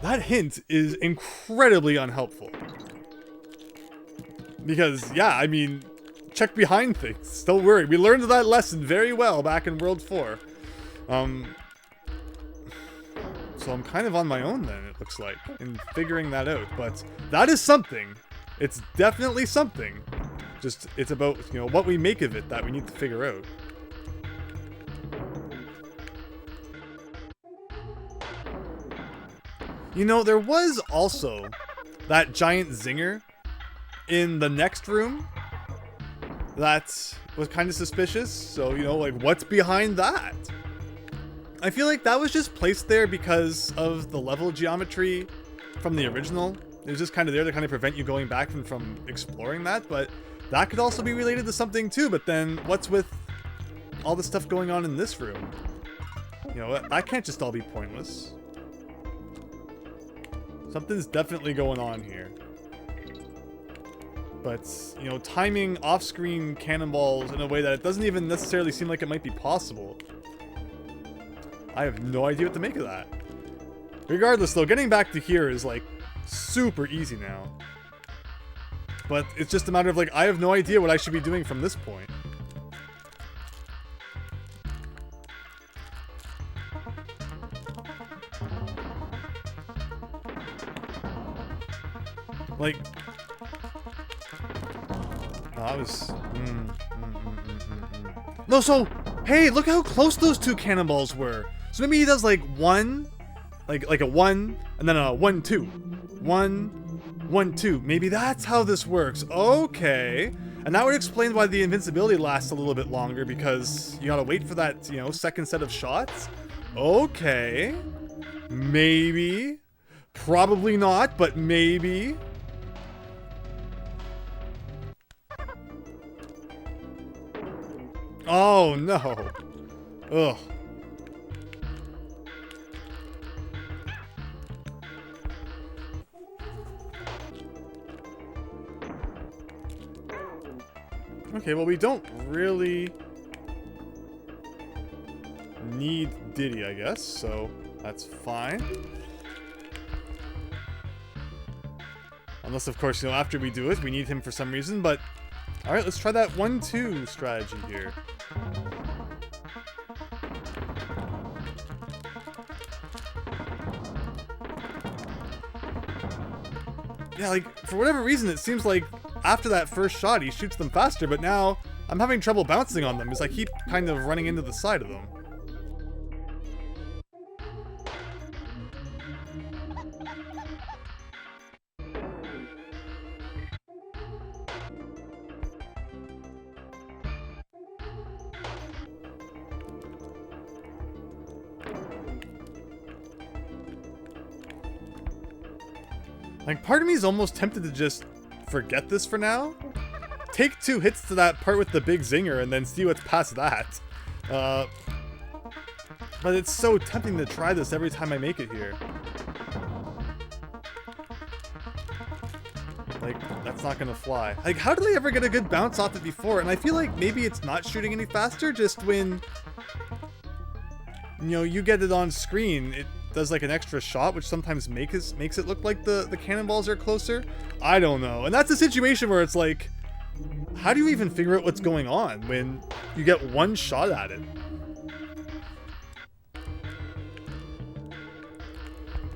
that hint is incredibly unhelpful. Because, yeah, I mean, check behind things. Don't worry, we learned that lesson very well back in World 4. So I'm kind of on my own then, it looks like, in figuring that out. But that is something. It's definitely something. Just, it's about, you know, what we make of it that we need to figure out. You know, there was also that giant zinger in the next room that was kind of suspicious. So, you know, like, what's behind that? I feel like that was just placed there because of the level geometry from the original. It was just kind of there to kind of prevent you going back from exploring that, but that could also be related to something too. But then what's with all the stuff going on in this room? You know, that can't just all be pointless. Something's definitely going on here. But, you know, timing off-screen cannonballs in a way that it doesn't even necessarily seem like it might be possible. I have no idea what to make of that. Regardless, though, getting back to here is, like, super easy now. But it's just a matter of, like, I have no idea what I should be doing from this point. Like... Oh, that was... No, so... Hey, look how close those two cannonballs were. So maybe he does like one, like a 1, and then a 1, 2. 1, 1, 2. Maybe that's how this works. Okay. And that would explain why the invincibility lasts a little bit longer, because you gotta wait for that, you know, second set of shots. Okay. Maybe. Probably not, but maybe. Oh, no. Ugh. Okay, well, we don't really need Diddy, I guess, so that's fine. Unless, of course, you know, after we do it, we need him for some reason, but... Alright, let's try that 1-2 strategy here. Yeah, like, for whatever reason, it seems like after that first shot, he shoots them faster, but now I'm having trouble bouncing on them because I keep kind of running into the side of them. Like, part of me is almost tempted to just forget this for now. Take 2 hits to that part with the big zinger and then see what's past that. But it's so tempting to try this every time I make it here. Like, that's not gonna fly. Like, how did I ever get a good bounce off it before? And I feel like maybe it's not shooting any faster, just when, you know, you get it on screen, it does like an extra shot, which sometimes makes it look like the cannonballs are closer. I don't know. And that's a situation where it's like, how do you even figure out what's going on when you get one shot at it?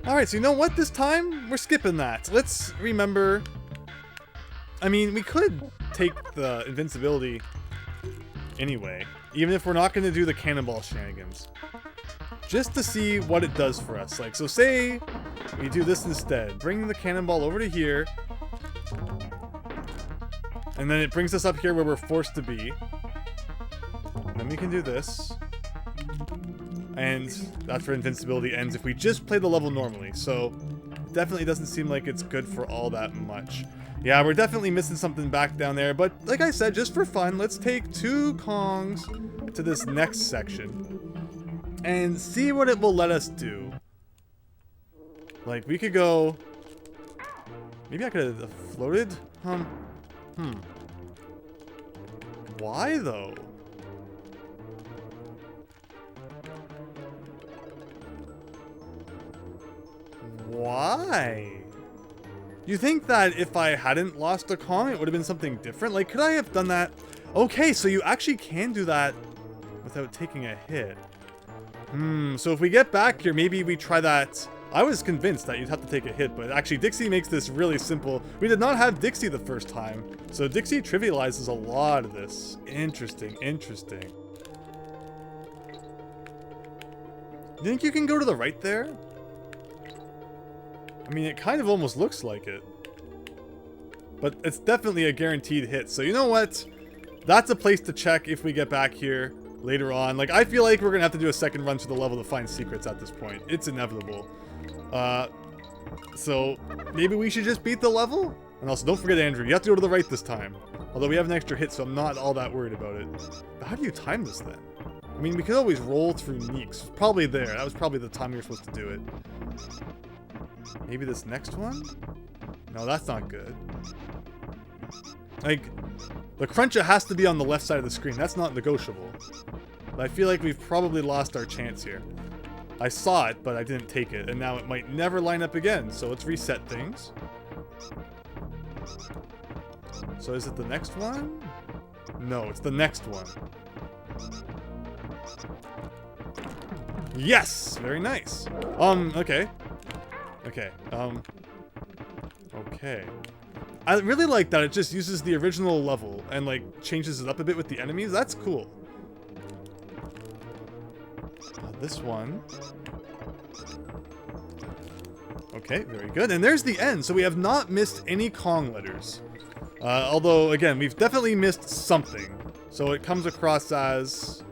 Alright, so you know what? This time, we're skipping that. Let's remember... I mean, we could take the invincibility anyway, even if we're not going to do the cannonball shenanigans. Just to see what it does for us. Like, so say we do this instead. Bring the cannonball over to here. And then it brings us up here where we're forced to be. And then we can do this. And that's where invincibility ends if we just play the level normally. So, it definitely doesn't seem like it's good for all that much. Yeah, we're definitely missing something back down there. But, like I said, just for fun, let's take 2 Kongs to this next section. and see what it will let us do. Like, we could go... Maybe I could have floated? Why, though? Why? You think that if I hadn't lost a Kong, it would have been something different? Like, could I have done that? Okay, so you actually can do that without taking a hit. So if we get back here, maybe we try that. I was convinced that you'd have to take a hit, but actually Dixie makes this really simple. We did not have Dixie the first time, so Dixie trivializes a lot of this. Interesting, interesting. You think you can go to the right there? I mean, it kind of almost looks like it. But it's definitely a guaranteed hit, so you know what? That's a place to check if we get back here later on. Like, I feel like we're gonna have to do a second run through the level to find secrets at this point. It's inevitable. So maybe we should just beat the level? And also, don't forget, Andrew, you have to go to the right this time. Although we have an extra hit, so I'm not all that worried about it. But how do you time this then? I mean, we could always roll through Neeks. Probably there. That was probably the time we were supposed to do it. Maybe this next one? No, that's not good. Like, the cruncher has to be on the left side of the screen. That's not negotiable. But I feel like we've probably lost our chance here. I saw it, but I didn't take it, and now it might never line up again, so let's reset things. So is it the next one? No, it's the next one. Yes! Very nice. Okay. Okay, okay. I really like that it just uses the original level and, like, changes it up a bit with the enemies. That's cool. This one. Okay, very good. And there's the end. So we have not missed any Kong letters. Although, again, we've definitely missed something. So it comes across as,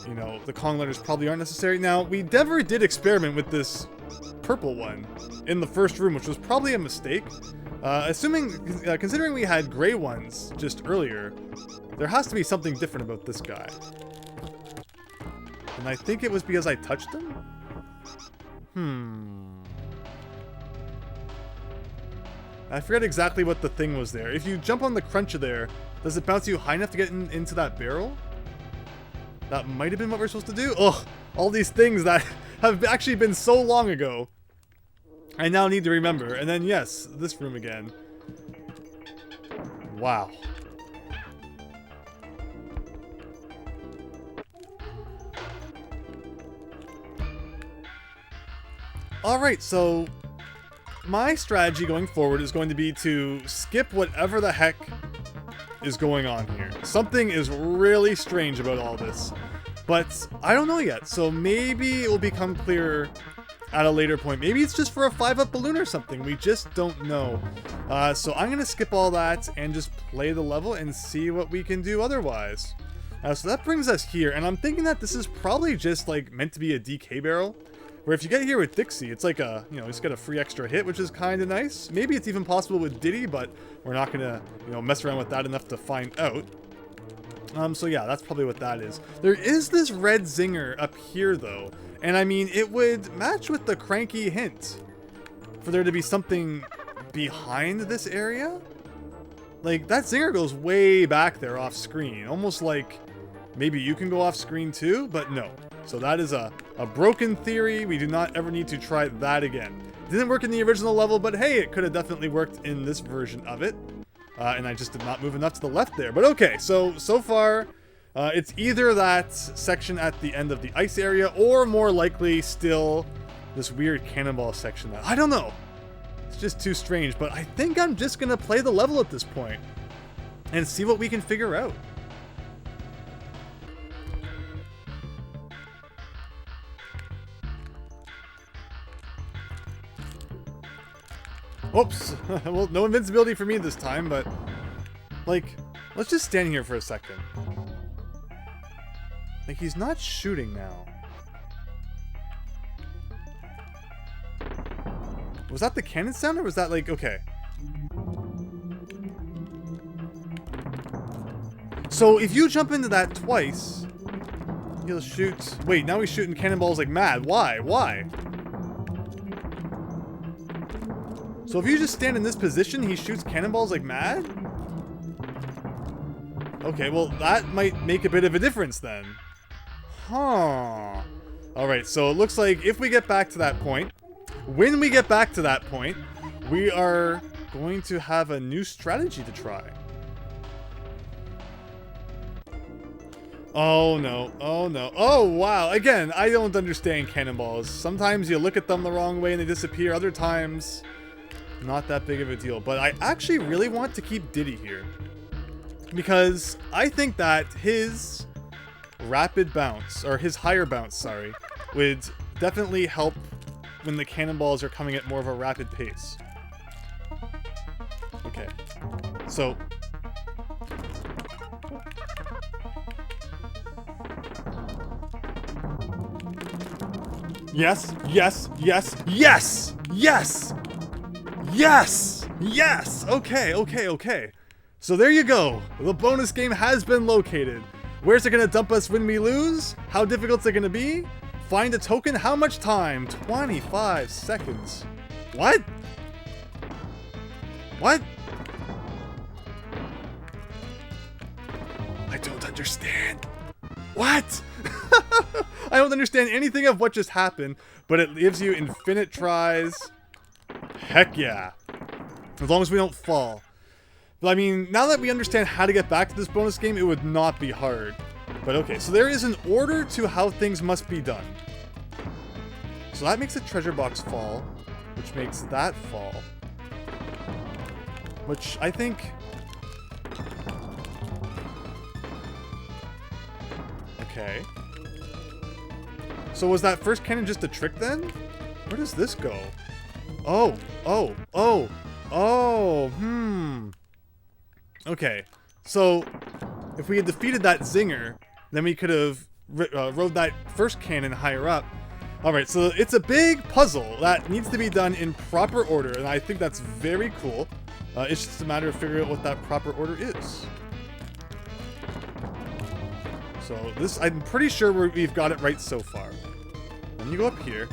you know, the Kong letters probably aren't necessary. Now, we never did experiment with this purple one in the first room, which was probably a mistake. Considering we had gray ones just earlier, there has to be something different about this guy. And I think it was because I touched him? I forget exactly what the thing was there. If you jump on the cruncher there, does it bounce you high enough to get into that barrel? That might have been what we're supposed to do? Ugh, all these things that have actually been so long ago. I now need to remember. And then, yes, this room again. Wow. Alright, so my strategy going forward is going to be to skip whatever the heck is going on here. Something is really strange about all this, but I don't know yet, so maybe it will become clearer at a later point. Maybe it's just for a 5-up balloon or something. We just don't know. So I'm going to skip all that and just play the level and see what we can do otherwise. So that brings us here, and I'm thinking that this is probably just like meant to be a DK barrel. Where if you get here with Dixie, it's like a, you know, just get a free extra hit, which is kind of nice. Maybe it's even possible with Diddy, but we're not going to, you know, mess around with that enough to find out. So yeah, that's probably what that is. There is this red zinger up here, though. And I mean, it would match with the cranky hint for there to be something behind this area. Like, that zinger goes way back there off screen. Almost like maybe you can go off screen too, but no. So that is a broken theory. We do not ever need to try that again. It didn't work in the original level, but hey, it could have definitely worked in this version of it. And I just did not move enough to the left there. But okay, so far, it's either that section at the end of the ice area, or more likely still this weird cannonball section. I don't know. It's just too strange, but I think I'm just going to play the level at this point and see what we can figure out. Oops. Well, no invincibility for me this time, but, like, let's just stand here for a second. Like, he's not shooting now. Was that the cannon sound, or was that, like, okay. So, if you jump into that twice, He'll shoot... Wait, now he's shooting cannonballs like mad. Why? Why? So if you just stand in this position, he shoots cannonballs like mad? Okay, well, that might make a bit of a difference then. Huh. Alright, so it looks like if we get back to that point, when we get back to that point, we are going to have a new strategy to try. Oh no, oh no, oh wow, again, I don't understand cannonballs. Sometimes you look at them the wrong way and they disappear, other times, not that big of a deal. But I actually really want to keep Diddy here, because I think that his rapid bounce, or his higher bounce, sorry, would definitely help when the cannonballs are coming at more of a rapid pace. Okay, so... Yes, yes, yes, yes, yes, yes, yes! Okay, okay, okay. So there you go. The bonus game has been located. Where's it gonna dump us when we lose? How difficult is it gonna be? Find a token? How much time? 25 seconds. What? What? I don't understand. What? I don't understand anything of what just happened, but it gives you infinite tries. Heck yeah. As long as we don't fall. But I mean, now that we understand how to get back to this bonus game, it would not be hard. But okay, so there is an order to how things must be done. So that makes a treasure box fall, which makes that fall. Which I think... Okay. So was that first cannon just a trick then? Where does this go? Oh, oh, oh, oh, Okay, so if we had defeated that zinger, then we could have rode that first cannon higher up. Alright, so it's a big puzzle that needs to be done in proper order, and I think that's very cool. It's just a matter of figuring out what that proper order is. So this, I'm pretty sure we've got it right so far. Then you go up here,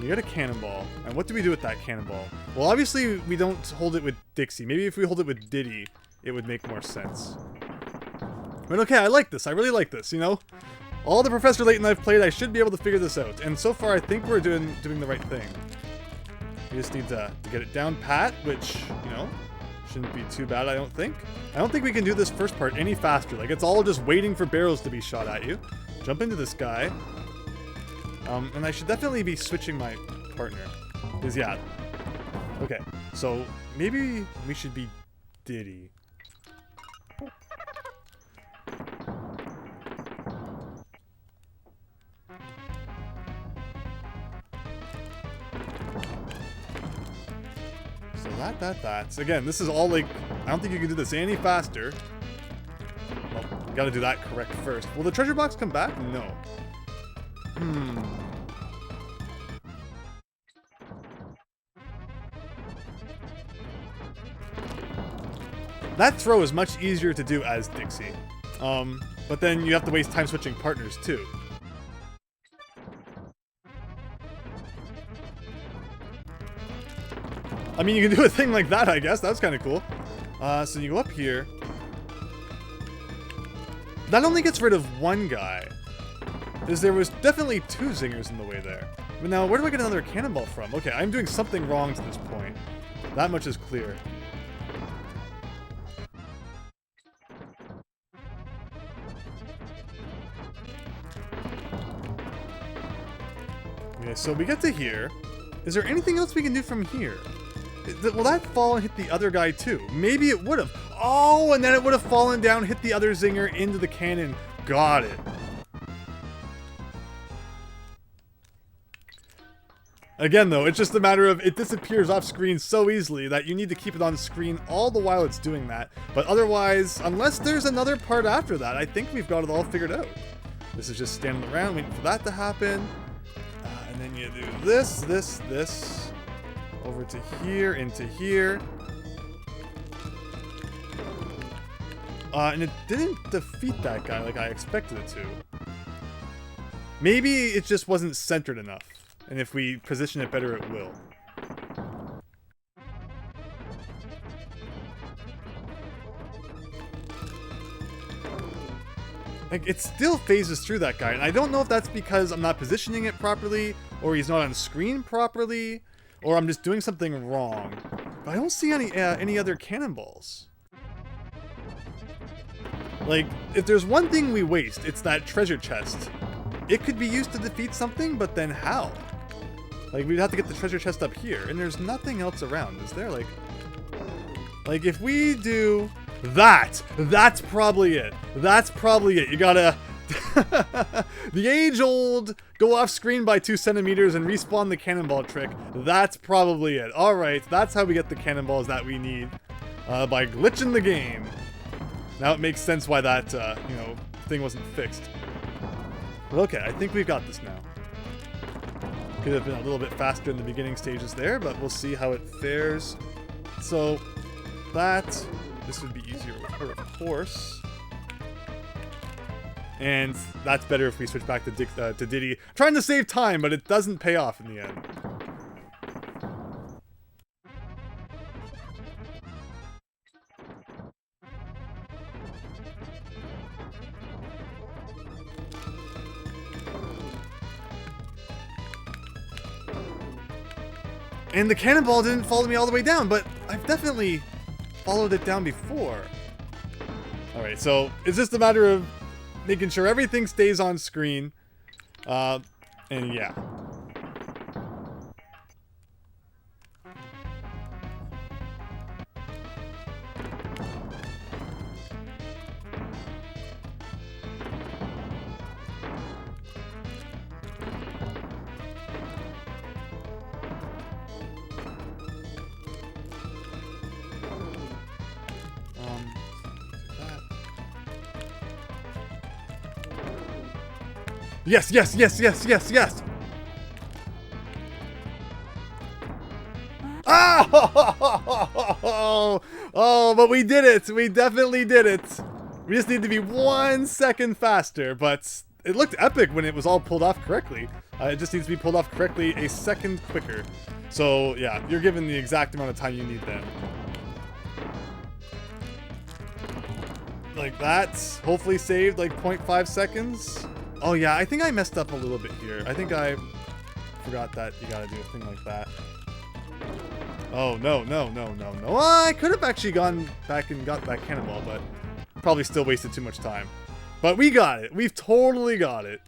you get a cannonball, and what do we do with that cannonball? Well, obviously we don't hold it with Dixie. Maybe if we hold it with Diddy, it would make more sense. But okay, I like this. I really like this, you know? All the Professor Layton I've played, I should be able to figure this out. And so far, I think we're doing the right thing. We just need to get it down pat, which, you know, shouldn't be too bad, I don't think. I don't think we can do this first part any faster. Like, it's all just waiting for barrels to be shot at you. Jump into this guy. And I should definitely be switching my partner. Because, yeah. Okay, so maybe we should be Diddy. So that's... Again, this is all like... I don't think you can do this any faster. Well, you gotta do that correct first. Will the treasure box come back? No. That throw is much easier to do as Dixie. But then you have to waste time switching partners too. I mean, you can do a thing like that, I guess. That's kind of cool. So you go up here. That only gets rid of one guy. Because there was definitely two zingers in the way there. But now, where do I get another cannonball from? Okay, I'm doing something wrong to this point. That much is clear. Okay, so we get to here. Is there anything else we can do from here? Will that fall and hit the other guy too? Maybe it would have. Oh, and then it would have fallen down, hit the other zinger into the cannon. Got it. Again, though, it's just a matter of it disappears off screen so easily that you need to keep it on screen all the while it's doing that. But otherwise, unless there's another part after that, I think we've got it all figured out. This is just standing around waiting for that to happen. And then you do this, this, this. Over to here, into here. And it didn't defeat that guy like I expected it to. Maybe it just wasn't centered enough. And if we position it better, it will. Like, it still phases through that guy, and I don't know if that's because I'm not positioning it properly, or he's not on screen properly, or I'm just doing something wrong. But I don't see any other cannonballs. Like, if there's one thing we waste, it's that treasure chest. It could be used to defeat something, but then how? Like, we'd have to get the treasure chest up here, and there's nothing else around, is there? Like if we do that, that's probably it. That's probably it. You gotta... the age-old go off screen by 2 centimeters and respawn the cannonball trick. That's probably it. Alright, that's how we get the cannonballs that we need. By glitching the game. Now it makes sense why that, you know, thing wasn't fixed. But okay, I think we've got this now. Could have been a little bit faster in the beginning stages there, but we'll see how it fares. So, this would be easier with her, of course. And that's better if we switch back to Diddy. Trying to save time, but it doesn't pay off in the end. And the cannonball didn't follow me all the way down, but I've definitely followed it down before. Alright, so it's just a matter of making sure everything stays on screen. And yeah. Yes, yes, yes, yes, yes, yes! Oh! Oh, but we did it! We definitely did it! We just need to be 1 second faster, but it looked epic when it was all pulled off correctly. It just needs to be pulled off correctly a second quicker. So, yeah, you're given the exact amount of time you need then. Like that. Hopefully saved like 0.5 seconds. Oh yeah, I think I messed up a little bit here. I think I forgot that you gotta do a thing like that. Oh, no, no, no, no, no. I could have actually gone back and got that cannonball, but probably still wasted too much time. But we got it. We've totally got it.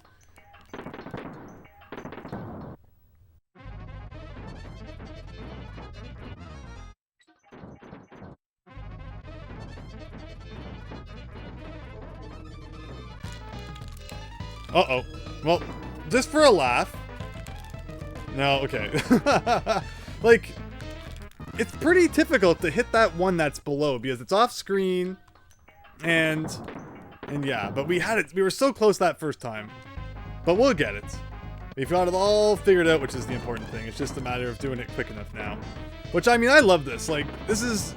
Uh-oh. Well, just for a laugh. No, okay. Like, it's pretty difficult to hit that one that's below because it's off screen. And yeah, but we had it. We were so close that first time. But we'll get it. We've got it all figured out, which is the important thing. It's just a matter of doing it quick enough now. Which, I mean, I love this. Like, this is,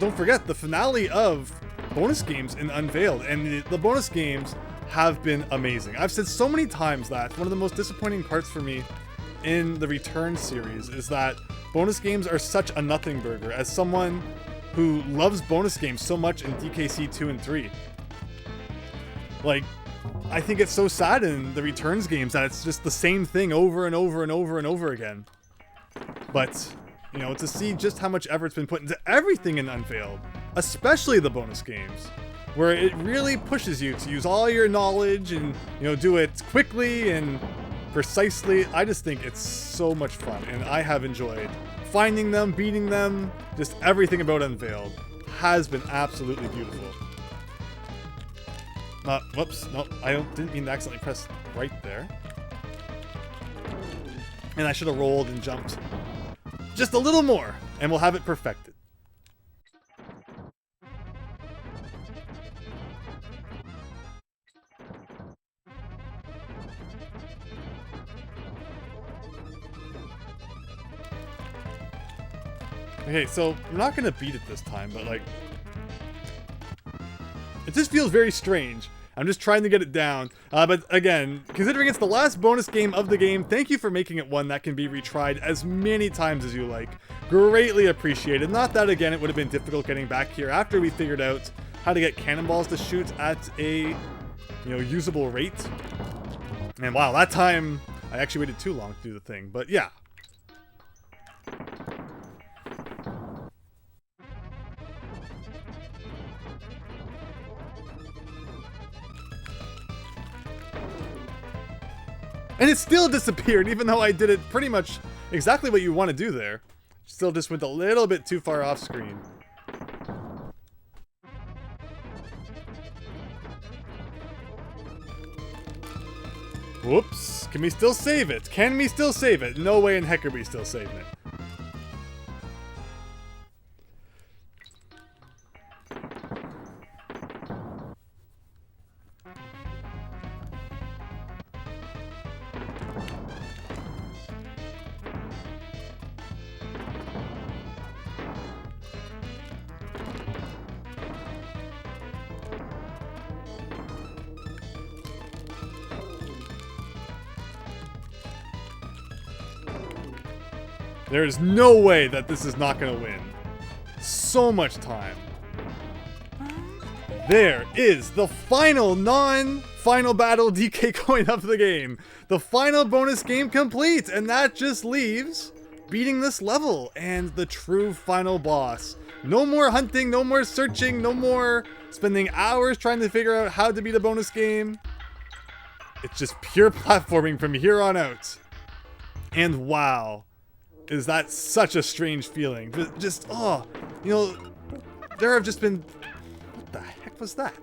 don't forget, the finale of bonus games in Unveiled. And the bonus games have been amazing. I've said so many times that one of the most disappointing parts for me in the Return series is that bonus games are such a nothing burger. As someone who loves bonus games so much in DKC 2 and 3. Like, I think it's so sad in the Returns games that it's just the same thing over and over and over and over again. But, you know, to see just how much effort's been put into everything in Unveiled, especially the bonus games, where it really pushes you to use all your knowledge and, you know, do it quickly and precisely. I just think it's so much fun, and I have enjoyed finding them, beating them, just everything about Unveiled has been absolutely beautiful. Whoops, no, didn't mean to accidentally press right there. And I should have rolled and jumped just a little more, and we'll have it perfected. Okay, so I'm not gonna beat it this time, but like, it just feels very strange. I'm just trying to get it down. But again, considering it's the last bonus game of the game, thank you for making it one that can be retried as many times as you like. Greatly appreciated. Not that, again, it would have been difficult getting back here after we figured out how to get cannonballs to shoot at a, usable rate. And wow, that time I actually waited too long to do the thing, but yeah. And it still disappeared, even though I did it pretty much exactly what you want to do there. Still just went a little bit too far off screen. Whoops. Can we still save it? Can we still save it? No way in heck are we still saving it. There is no way that this is not going to win. So much time. There is the final non-final battle DK coin of the game. The final bonus game complete. And that just leaves beating this level and the true final boss. No more hunting, no more searching, no more spending hours trying to figure out how to beat a bonus game. It's just pure platforming from here on out. And wow. Is that such a strange feeling? Just, there have just been... What the heck was that?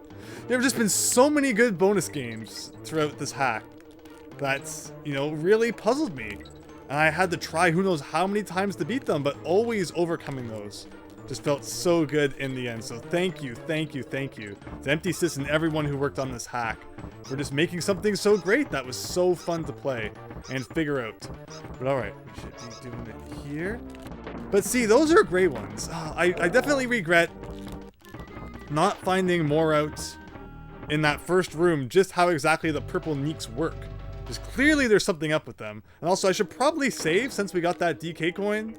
There have just been so many good bonus games throughout this hack that's, really puzzled me. And I had to try who knows how many times to beat them, but always overcoming those just felt so good in the end. So thank you, thank you, thank you to Empty Sis and everyone who worked on this hack for just making something so great that was so fun to play and figure out. But alright, we should be doing it here. But see, those are great ones. I definitely regret not finding more out in that first room just how exactly the purple neeks work. Because clearly there's something up with them. And also I should probably save since we got that DK coin.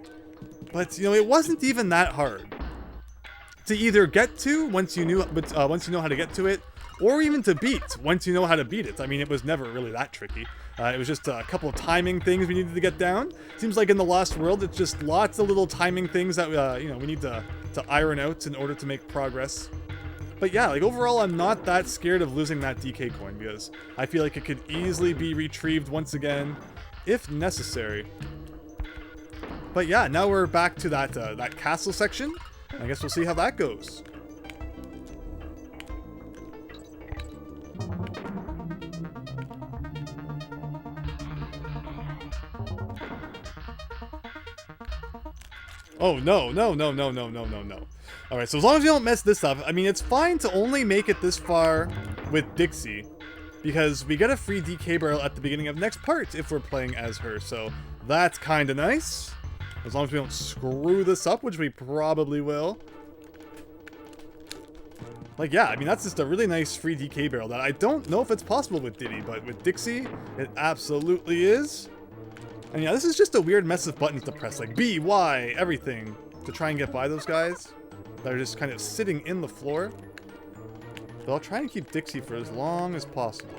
But it wasn't even that hard to either get to once you know how to get to it, or even to beat once you know how to beat it. I mean, it was never really that tricky. It was just a couple of timing things we needed to get down. Seems like in the Lost World, it's just lots of little timing things that we need to iron out in order to make progress. But yeah, overall, I'm not that scared of losing that DK coin because I feel like it could easily be retrieved once again if necessary. But yeah, now we're back to that castle section. I guess we'll see how that goes. Oh, no. Alright, so as long as we don't mess this up, I mean, it's fine to only make it this far with Dixie, because we get a free DK barrel at the beginning of next part if we're playing as her, so that's kind of nice. As long as we don't screw this up, which we probably will. Yeah, I mean, that's just a really nice free DK barrel that I don't know if it's possible with Diddy, but with Dixie, it absolutely is. And yeah, this is just a weird mess of buttons to press, like B, Y, everything, to try and get by those guys that are just kind of sitting in the floor. But I'll try and keep Dixie for as long as possible.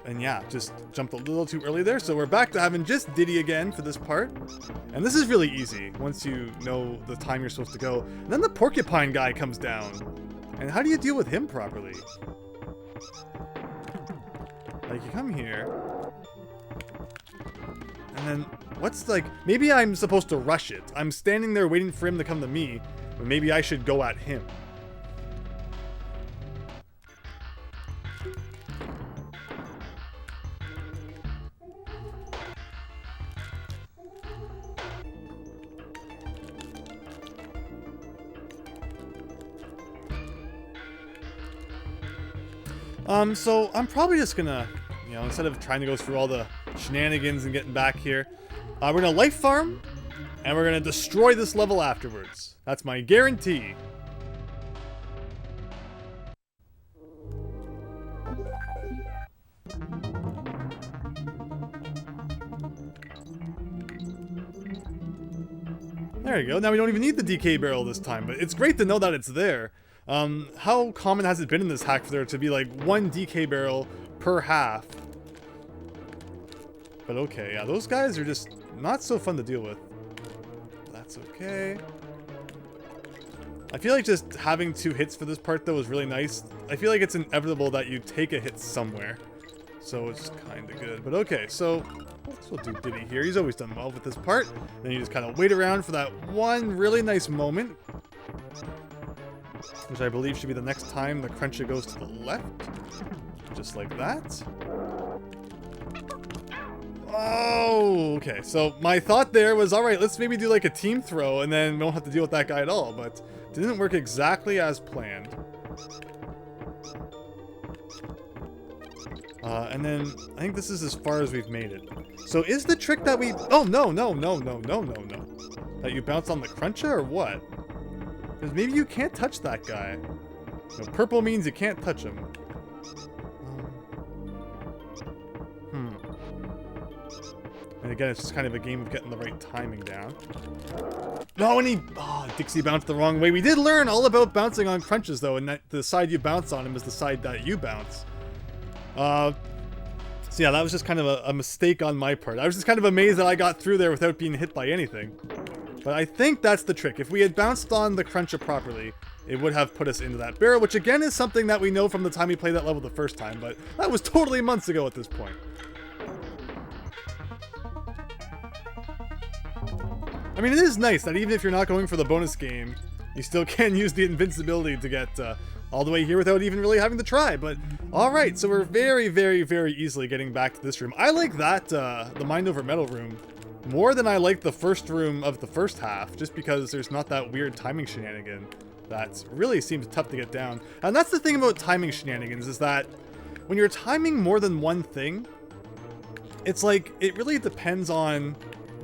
And yeah, just jumped a little too early there, so we're back to having just Diddy again for this part. And this is really easy once you know the time you're supposed to go. And then the porcupine guy comes down. And how do you deal with him properly? You come here. And then, maybe I'm supposed to rush it. I'm standing there waiting for him to come to me, but maybe I should go at him. So I'm probably just gonna, instead of trying to go through all the shenanigans and getting back here, we're gonna life farm And we're gonna destroy this level afterwards. That's my guarantee. There you go. Now we don't even need the DK barrel this time, but it's great to know that it's there. How common has it been in this hack for there to be like one DK barrel per half? But okay, yeah, those guys are just not so fun to deal with. That's okay. I feel like just having 2 hits for this part though is really nice. I feel like it's inevitable that you take a hit somewhere. So it's kind of good. But okay, so we'll do Diddy here. He's always done well with this part. Then you just kind of wait around for that one really nice moment, which I believe should be the next time the Cruncher goes to the left. Just like that. Oh, okay. So my thought there was, all right, let's maybe do like a team throw and then we don't have to deal with that guy at all. But it didn't work exactly as planned. And then I think this is as far as we've made it. So is the trick that we... Oh, no. That you bounce on the Cruncher or what? Because maybe you can't touch that guy. You know, purple means you can't touch him. And again, it's just kind of a game of getting the right timing down. No, and he... Oh, Dixie bounced the wrong way. We did learn all about bouncing on Crunches, though, and that the side you bounce on him is the side that you bounce. So yeah, that was just kind of a mistake on my part. I was just kind of amazed that I got through there without being hit by anything. But I think that's the trick. If we had bounced on the Cruncher properly, it would have put us into that barrel, which again is something that we know from the time we played that level the first time, but that was totally months ago at this point. I mean, it is nice that even if you're not going for the bonus game, you still can use the invincibility to get all the way here without even really having to try. But alright, so we're very, very, very easily getting back to this room. I like that, the Mind Over Metal room, more than I like the first room of the first half, just because there's not that weird timing shenanigan that really seems tough to get down. And that's the thing about timing shenanigans, is that when you're timing more than one thing, it's like, it really depends on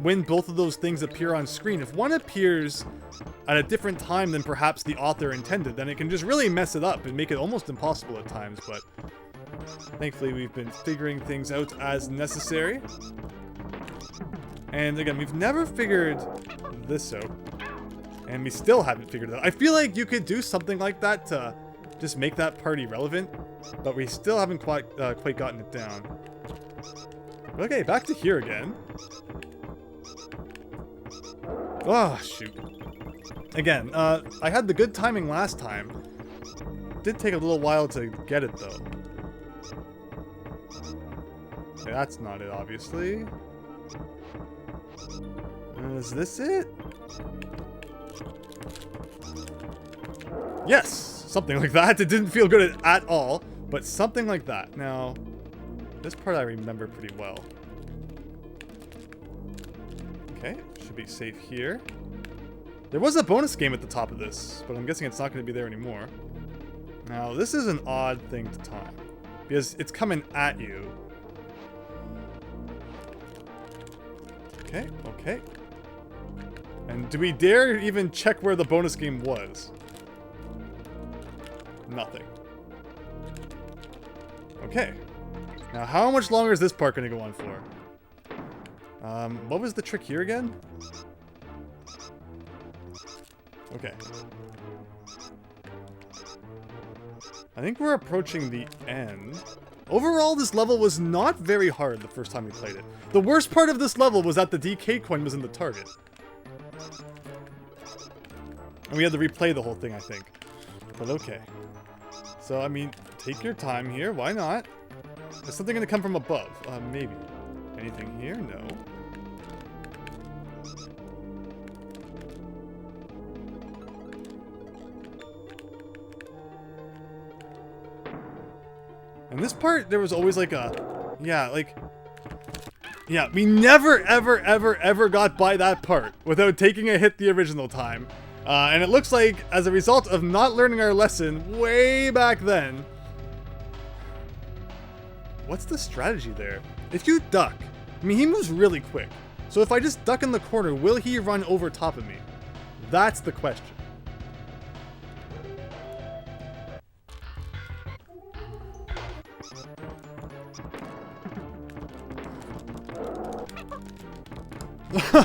when both of those things appear on screen. If one appears at a different time than perhaps the author intended, then it can just really mess it up and make it almost impossible at times, but thankfully we've been figuring things out as necessary. And again, we've never figured this out, and we still haven't figured it out. I feel like you could do something like that to just make that part irrelevant, but we still haven't quite gotten it down. Okay, back to here again. Oh, shoot. Again, I had the good timing last time. Did take a little while to get it, though. Okay, that's not it, obviously. Is this it? Yes! Something like that. It didn't feel good at all, but something like that. Now, this part I remember pretty well. Okay, should be safe here. There was a bonus game at the top of this, but I'm guessing it's not going to be there anymore. Now, this is an odd thing to time, because it's coming at you. Okay, okay. And do we dare even check where the bonus game was? Nothing. Okay. Now, how much longer is this part going to go on for? What was the trick here again? Okay. I think we're approaching the end. Overall, this level was not very hard the first time we played it. The worst part of this level was that the DK coin was in the target. And we had to replay the whole thing, I think. But okay. So, I mean, take your time here. Why not? Is something going to come from above? Maybe. Anything here? No. And this part, there was always like a... Yeah, like... Yeah, we never, ever, ever, ever got by that part without taking a hit the original time. And it looks like, as a result of not learning our lesson way back then... What's the strategy there? If you duck... I mean, he moves really quick. So if I just duck in the corner, will he run over top of me? That's the question.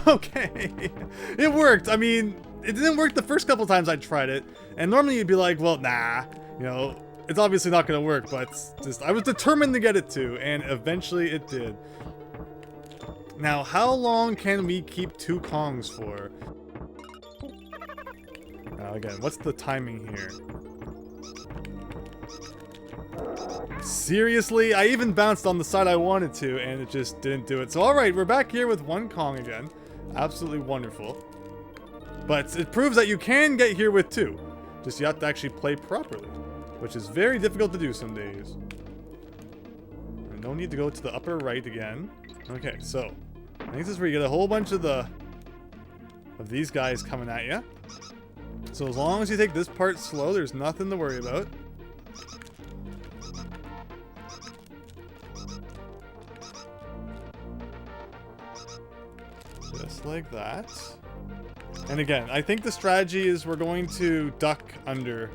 Okay, it worked. I mean, it didn't work the first couple times I tried it, and normally you'd be like, well, nah, you know, it's obviously not gonna work, but just I was determined to get it to, and eventually it did. Now, how long can we keep 2 Kongs for? Now again, what's the timing here? Seriously? I even bounced on the side I wanted to, and it just didn't do it. So alright, we're back here with 1 Kong again. Absolutely wonderful. But it proves that you can get here with 2. Just you have to actually play properly, which is very difficult to do some days. And no need to go to the upper right again. Okay, so I think this is where you get a whole bunch of these guys coming at you. So as long as you take this part slow, there's nothing to worry about. Just like that. And again, I think the strategy is we're going to duck under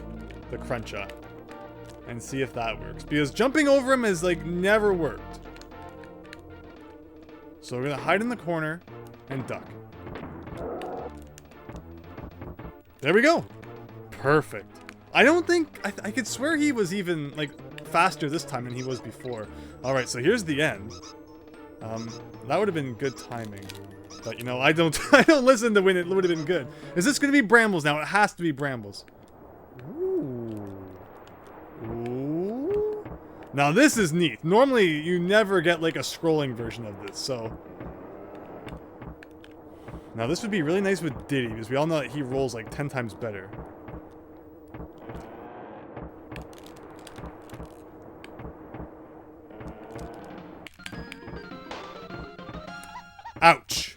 the Cruncha and see if that works. Because jumping over him has like never worked. So we're gonna hide in the corner and duck. There we go. Perfect. I don't think I could swear he was even like faster this time than he was before. All right, so here's the end. That would have been good timing. But you know, I don't listen to when it would have been good. Is this going to be brambles now? It has to be brambles. Ooh. Ooh. Now this is neat. Normally you never get like a scrolling version of this, so. Now this would be really nice with Diddy, because we all know that he rolls like 10 times better. Ouch.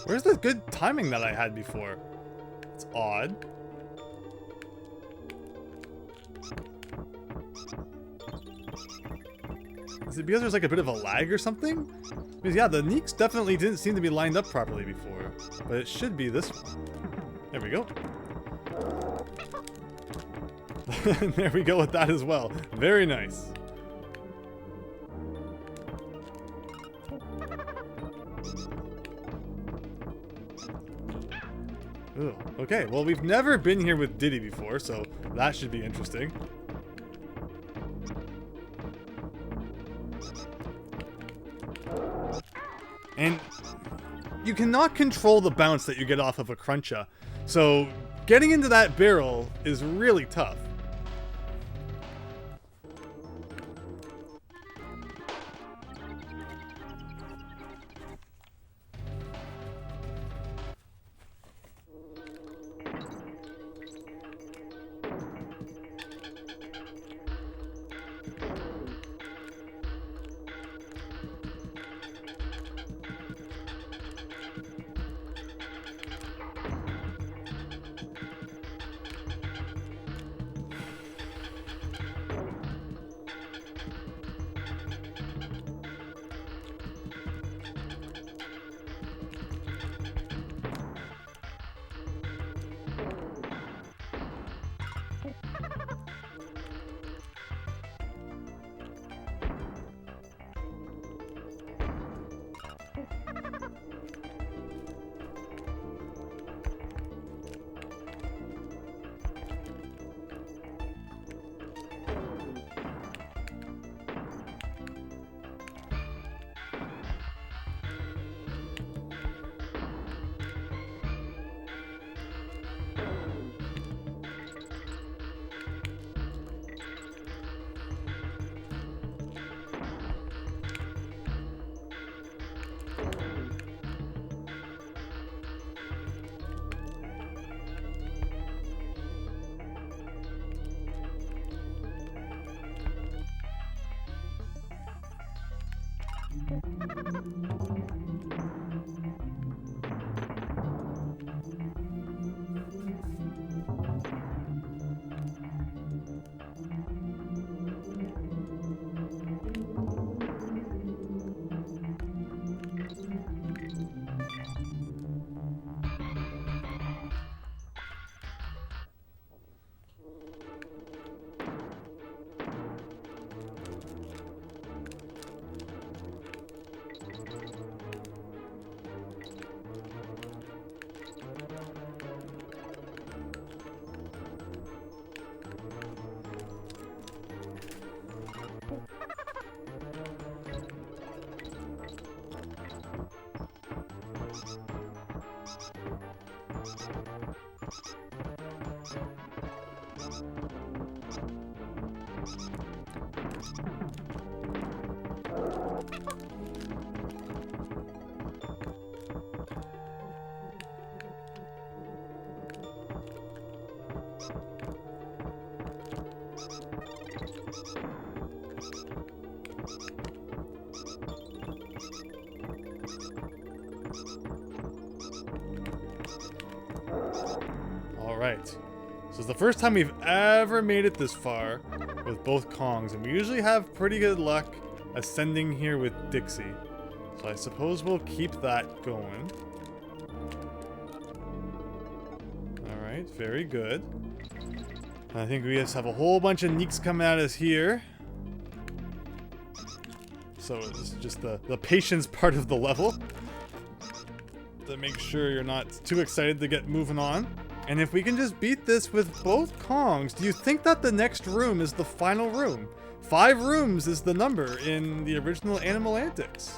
Where's the good timing that I had before? It's odd. Is it because there's like a bit of a lag or something? Because yeah, the Neeks definitely didn't seem to be lined up properly before. But it should be this one. There we go. There we go with that as well. Very nice. Ooh, okay, well we've never been here with Diddy before, so that should be interesting. And you cannot control the bounce that you get off of a Cruncha, so getting into that barrel is really tough. Alright, so it's the first time we've ever made it this far with both Kongs, and we usually have pretty good luck ascending here with Dixie. So I suppose we'll keep that going. Alright, very good. I think we just have a whole bunch of Neeks coming at us here. So it's just the patience part of the level. To make sure you're not too excited to get moving on. And if we can just beat this with both Kongs, do you think that the next room is the final room? 5 rooms is the number in the original Animal Antics.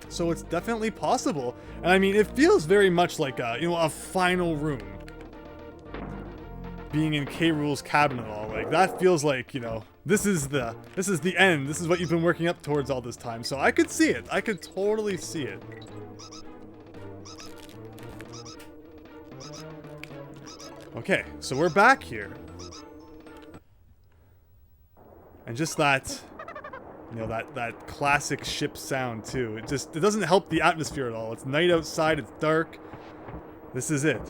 So it's definitely possible. And I mean, it feels very much like a, you know, a final room. Being in K. Rool's cabin and all, like that feels like, you know, this is the end. This is what you've been working up towards all this time. So I could see it. I could totally see it. Okay, so we're back here. And just that, you know, that classic ship sound too. It doesn't help the atmosphere at all. It's night outside, it's dark. This is it.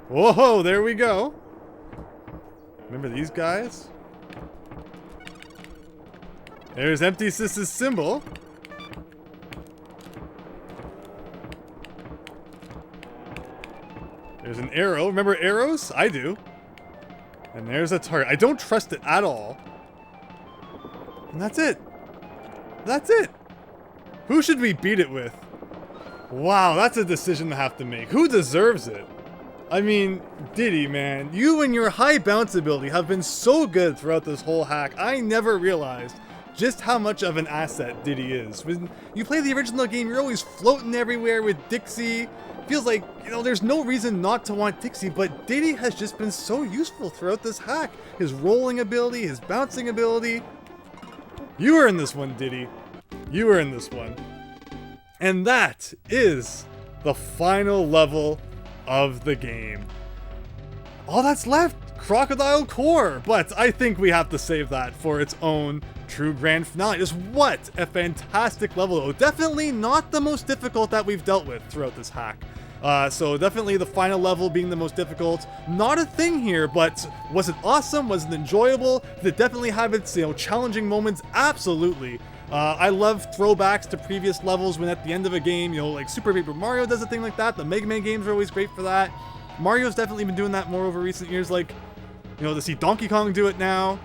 Whoa, there we go. Remember these guys? There's Empty Sis's symbol. There's an arrow. Remember arrows? I do. And there's a target. I don't trust it at all. And that's it. That's it. Who should we beat it with? Wow, that's a decision to have to make. Who deserves it? I mean, Diddy, man. You and your high bounce ability have been so good throughout this whole hack. I never realized just how much of an asset Diddy is. When you play the original game, you're always floating everywhere with Dixie. Feels like, you know, there's no reason not to want Dixie, but Diddy has just been so useful throughout this hack. His rolling ability, his bouncing ability. You were in this one, Diddy. You were in this one. And that is the final level of the game. All that's left, Crocodile Core, but I think we have to save that for its own true grand finale. Just what a fantastic level though. Definitely not the most difficult that we've dealt with throughout this hack. So definitely the final level being the most difficult. Not a thing here, but was it awesome? Was it enjoyable? Did it definitely have its, you know, challenging moments? Absolutely. I love throwbacks to previous levels when at the end of a game, you know, like Super Paper Mario does a thing like that. The Mega Man games are always great for that. Mario's definitely been doing that more over recent years, like, you know, to see Donkey Kong do it now.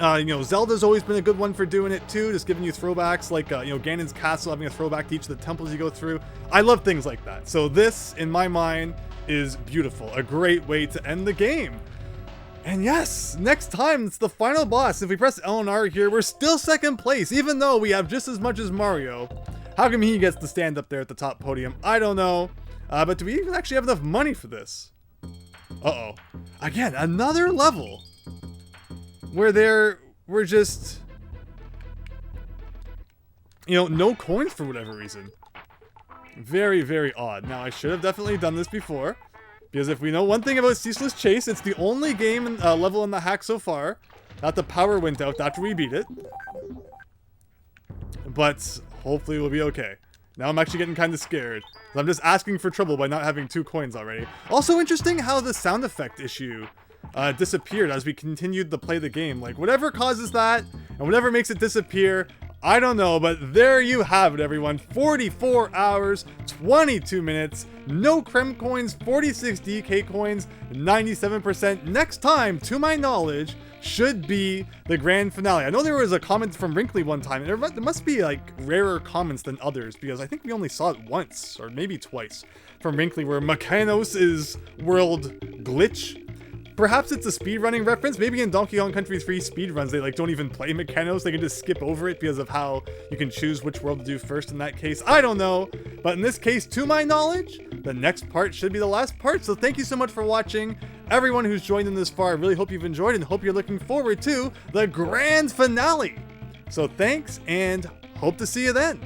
You know, Zelda's always been a good one for doing it too, just giving you throwbacks, like, you know, Ganon's Castle having a throwback to each of the temples you go through. I love things like that. So this, in my mind, is beautiful. A great way to end the game. And yes, next time, it's the final boss. If we press L and R here, we're still second place, even though we have just as much as Mario. How come he gets to stand up there at the top podium? I don't know. But do we even actually have enough money for this? Uh-oh. Again, another level where there were just, you know, no coins for whatever reason. Very, very odd. Now, I should have definitely done this before, because if we know one thing about Ceaseless Chase, it's the only game level in the hack so far that the power went out after we beat it. But hopefully we'll be okay. Now I'm actually getting kind of scared. I'm just asking for trouble by not having 2 coins already. Also interesting how the sound effect issue disappeared as we continued to play the game. Like, whatever causes that, and whatever makes it disappear, I don't know, but there you have it, everyone. 44 hours, 22 minutes, no Krem coins, 46 DK coins, 97%. Next time, to my knowledge, should be the grand finale. I know there was a comment from Wrinkly one time, and there must be, like, rarer comments than others, because I think we only saw it once, or maybe twice, from Wrinkly, where Makanos' world glitch Perhaps it's a speedrunning reference. Maybe in Donkey Kong Country 3 speedruns, they like don't even play Mechanos. They can just skip over it because of how you can choose which world to do first in that case. I don't know. But in this case, to my knowledge, the next part should be the last part. So thank you so much for watching. Everyone who's joined in this far, I really hope you've enjoyed and hope you're looking forward to the grand finale. So thanks and hope to see you then.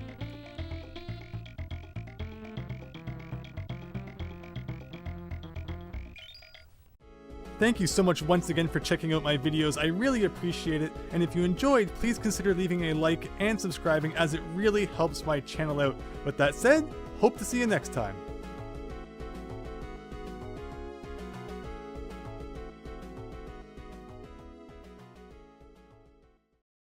Thank you so much once again for checking out my videos. I really appreciate it, and if you enjoyed, please consider leaving a like and subscribing as it really helps my channel out. With that said, hope to see you next time.